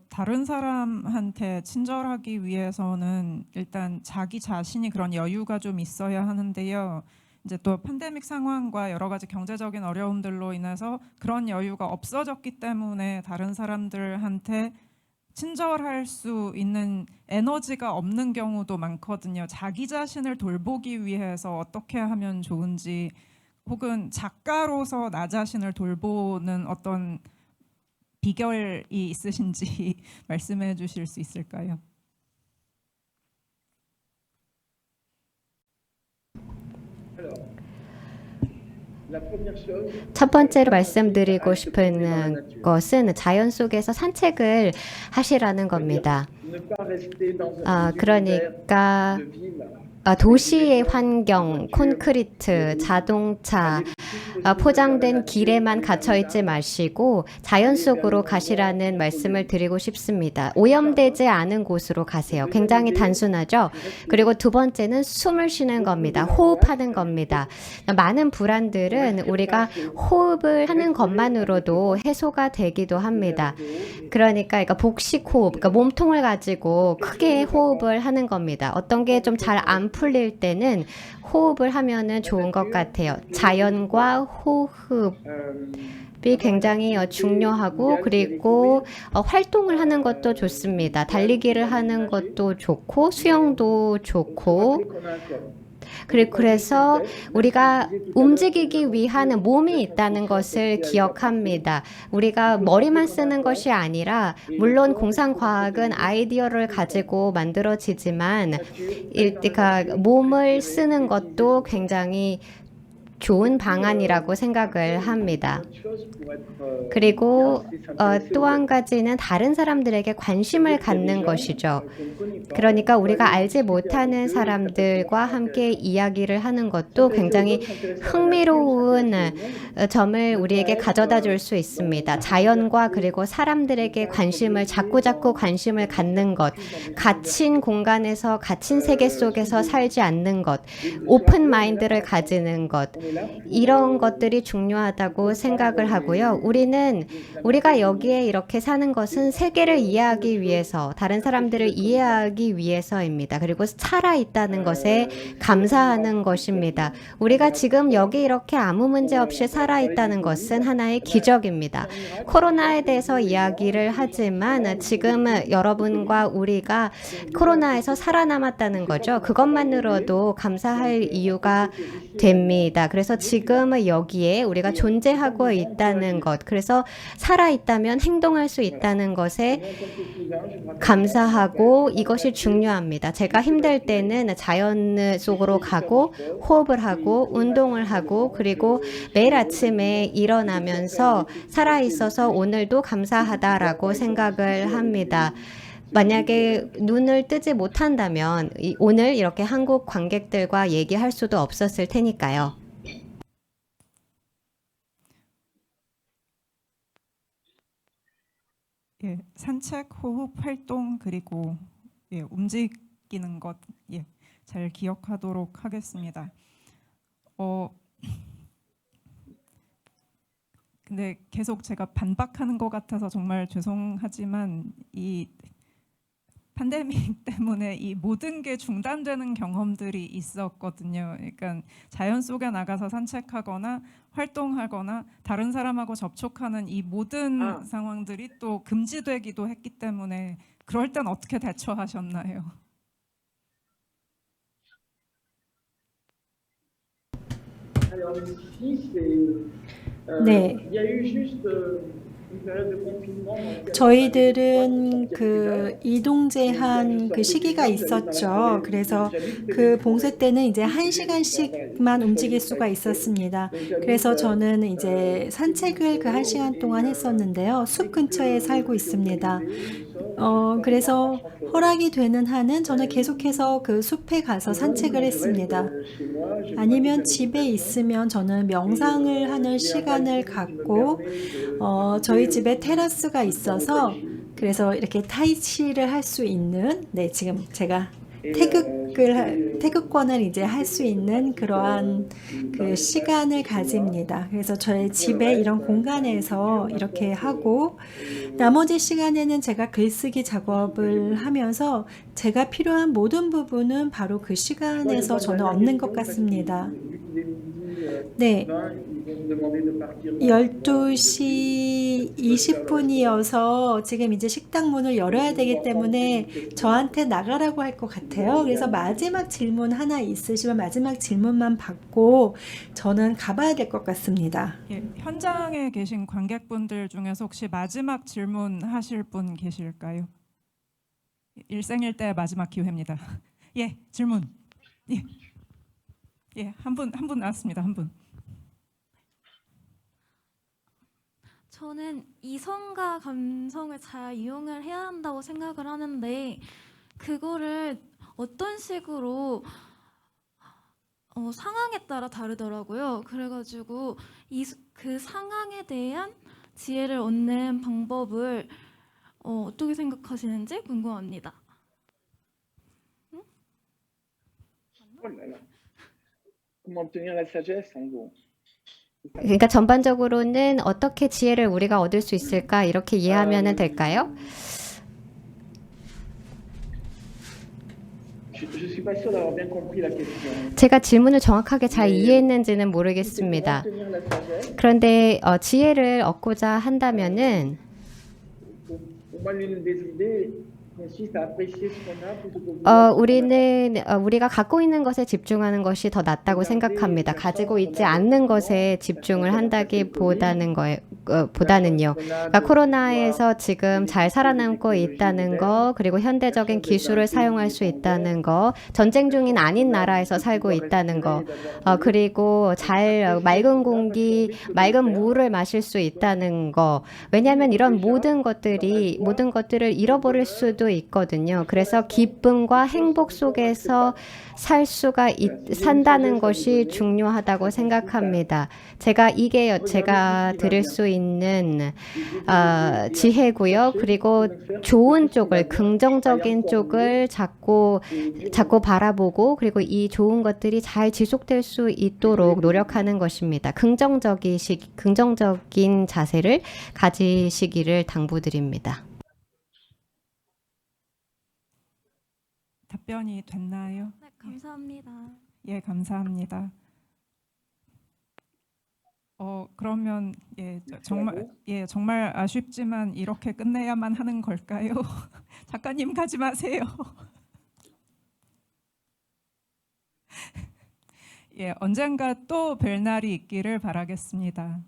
다른 사람한테 친절하기 위해서는 일단 자기 자신이 그런 여유가 좀 있어야 하는데요. 이제 또 팬데믹 상황과 여러 가지 경제적인 어려움들로 인해서 그런 여유가 없어졌기 때문에 다른 사람들한테 친절할 수 있는 에너지가 없는 경우도 많거든요. 자기 자신을 돌보기 위해서 어떻게 하면 좋은지, 혹은 작가로서 나 자신을 돌보는 어떤 비결이 있으신지 말씀해 주실 수 있을까요? 첫 번째로 말씀드리고 싶은 것은 자연 속에서 산책을 하시라는 겁니다. 그러니까 도시의 환경, 콘크리트, 자동차, 포장된 길에만 갇혀있지 마시고 자연 속으로 가시라는 말씀을 드리고 싶습니다. 오염되지 않은 곳으로 가세요. 굉장히 단순하죠? 그리고 두 번째는 숨을 쉬는 겁니다. 호흡하는 겁니다. 많은 불안들은 우리가 호흡을 하는 것만으로도 해소가 되기도 합니다. 그러니까 복식 호흡, 그러니까 몸통을 가지고 크게 호흡을 하는 겁니다. 어떤 게 좀 잘 안 풀릴 때는 호흡을 하면은 좋은 것 같아요. 자연과 숨과 호흡 이 굉장히 중요하고 그리고 활동을 하는 것도 좋습니다. 달리기를 하는 것도 좋고 수영도 좋고 그래서 우리가 움직이기 위한 몸이 있다는 것을 기억합니다. 우리가 머리만 쓰는 것이 아니라 물론 공상과학은 아이디어를 가지고 만들어지지만 몸을 쓰는 것도 굉장히 좋은 방안이라고 생각을 합니다. 그리고 또 한 가지는 다른 사람들에게 관심을 갖는 것이죠. 그러니까 우리가 알지 못하는 사람들과 함께 이야기를 하는 것도 굉장히 흥미로운 점을 우리에게 가져다 줄 수 있습니다. 자연과 그리고 사람들에게 자꾸 관심을 갖는 것, 갇힌 공간에서, 갇힌 세계 속에서 살지 않는 것, 오픈 마인드를 가지는 것, 이런 것들이 중요하다고 생각을 하고요. 우리가 여기에 이렇게 사는 것은 세계를 이해하기 위해서, 다른 사람들을 이해하기 위해서입니다. 그리고 살아있다는 것에 감사하는 것입니다. 우리가 지금 여기 이렇게 아무 문제 없이 살아있다는 것은 하나의 기적입니다. 코로나에 대해서 이야기를 하지만 지금 여러분과 우리가 코로나에서 살아남았다는 거죠. 그것만으로도 감사할 이유가 됩니다. 그래서 지금 여기에 우리가 존재하고 있다는 것, 그래서 살아있다면 행동할 수 있다는 것에 감사하고 이것이 중요합니다. 제가 힘들 때는 자연 속으로 가고 호흡을 하고 운동을 하고 그리고 매일 아침에 일어나면서 살아있어서 오늘도 감사하다라고 생각을 합니다. 만약에 눈을 뜨지 못한다면 오늘 이렇게 한국 관객들과 얘기할 수도 없었을 테니까요. 예, 산책, 호흡, 활동 그리고 움직이는 것 잘 기억하도록 하겠습니다. 근데 계속 제가 반박하는 것 같아서 정말 죄송하지만 이 팬데믹 때문에 이 모든 게 중단되는 경험들이 있었거든요. 그러니까 자연 속에 나가서 산책하거나 활동하거나 다른 사람하고 접촉하는 이 모든 상황들이 또 금지되기도 했기 때문에 그럴 땐 어떻게 대처하셨나요? Alors ici, 네. il y a eu juste une période de confinement. 저희들은 그 이동 제한 그 시기가 있었죠. 그래서 그 봉쇄 때는 이제 1시간씩만 움직일 수가 있었습니다. 그래서 저는 이제 산책을 그 1시간 동안 했었는데요. 숲 근처에 살고 있습니다. 그래서 허락이 되는 한은 저는 계속해서 그 숲에 가서 산책을 했습니다. 아니면 집에 있으면 저는 명상을 하는 시간을 갖고 저희 집에 테라스가 있어서 그래서 이렇게 타이치를 할 수 있는 지금 제가 태극권을 이제 할 수 있는 그러한 그 시간을 가집니다. 그래서 저의 집에 이런 공간에서 이렇게 하고 나머지 시간에는 제가 글쓰기 작업을 하면서 제가 필요한 모든 부분은 바로 그 시간에서 저는 얻는 것 같습니다. 네, 12시 20분이어서 지금 이제 식당 문을 열어야 되기 때문에 저한테 나가라고 할 것 같아요. 그래서 마지막 질문 하나 있으시면 마지막 질문만 받고 저는 가봐야 될 것 같습니다. 예, 현장에 계신 관객분들 중에서 혹시 마지막 질문 하실 분 계실까요? 일생일대 마지막 기회입니다. 예, 질문. 예, 한 분 나왔습니다. 한 분. 저는 이성과 감성을 잘 이용을 해야 한다고 생각을 하는데 그거를 어떤 식으로 상황에 따라 다르더라고요. 그래가지고 그 상황에 대한 지혜를 얻는 방법을 어떻게 생각하시는지 궁금합니다. Comment obtenir la sagesse, en gros. 그러니까 전반적으로는 어떻게 지혜를 우리가 얻을 수 있을까 이렇게 이해하면 될까요? Je suis pas sûr d'avoir bien compris la question. 제가 질문을 정확하게 잘 이해했는지는 C'est pour 모르겠습니다. obtenir la sagesse. 그런데 지혜를 얻고자 한다면은 Pour moi, l'une des idées consiste à apprécier ce qu'on a plutôt que vouloir. 우리가 갖고 있는 것에 집중하는 것이 더 낫다고 생각합니다. 가지고 있지 않는 것에 집중을 한다기보다는 보다는요. 그러니까 코로나에서 지금 잘 살아남고 있다는 거, 그리고 현대적인 기술을 사용할 수 있다는 거, 전쟁 중인 아닌 나라에서 살고 있다는 거, 그리고 잘 맑은 공기, 맑은 물을 마실 수 있다는 거. 왜냐하면 이런 모든 것들을 잃어버릴 수도 있거든요. 그래서 기쁨과 행복 속에서 산다는 것이 중요하다고 생각합니다. 제가 드릴 수 있는 지혜고요. 그리고 좋은 쪽을, 긍정적인 쪽을 자꾸 바라보고, 그리고 이 좋은 것들이 잘 지속될 수 있도록 노력하는 것입니다. 긍정적인 자세를 가지시기를 당부드립니다. 답변이 됐나요? 네, 감사합니다. 예, 감사합니다. 그러면 정말 아쉽지만 이렇게 끝내야만 하는 걸까요? 작가님 가지 마세요. 예, 언젠가 또 뵐 날이 있기를 바라겠습니다.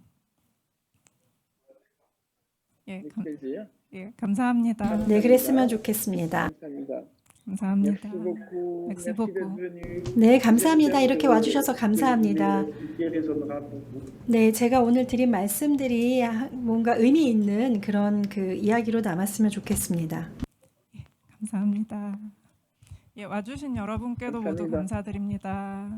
예, Avec plaisir. 감사합니다. 네, 그랬으면 좋겠습니다. 감사합니다. 감사합니다. Merci beaucoup. Merci Merci beaucoup. d'être venu. 네, 감사합니다. 이렇게 와주셔서 감사합니다. Qui résonnera pour vous. 네, 제가 오늘 드린 말씀들이 뭔가 의미 있는 그런 그 이야기로 남았으면 좋겠습니다. 감사합니다. 예, 와주신 여러분께도 모두 감사합니다. 감사드립니다.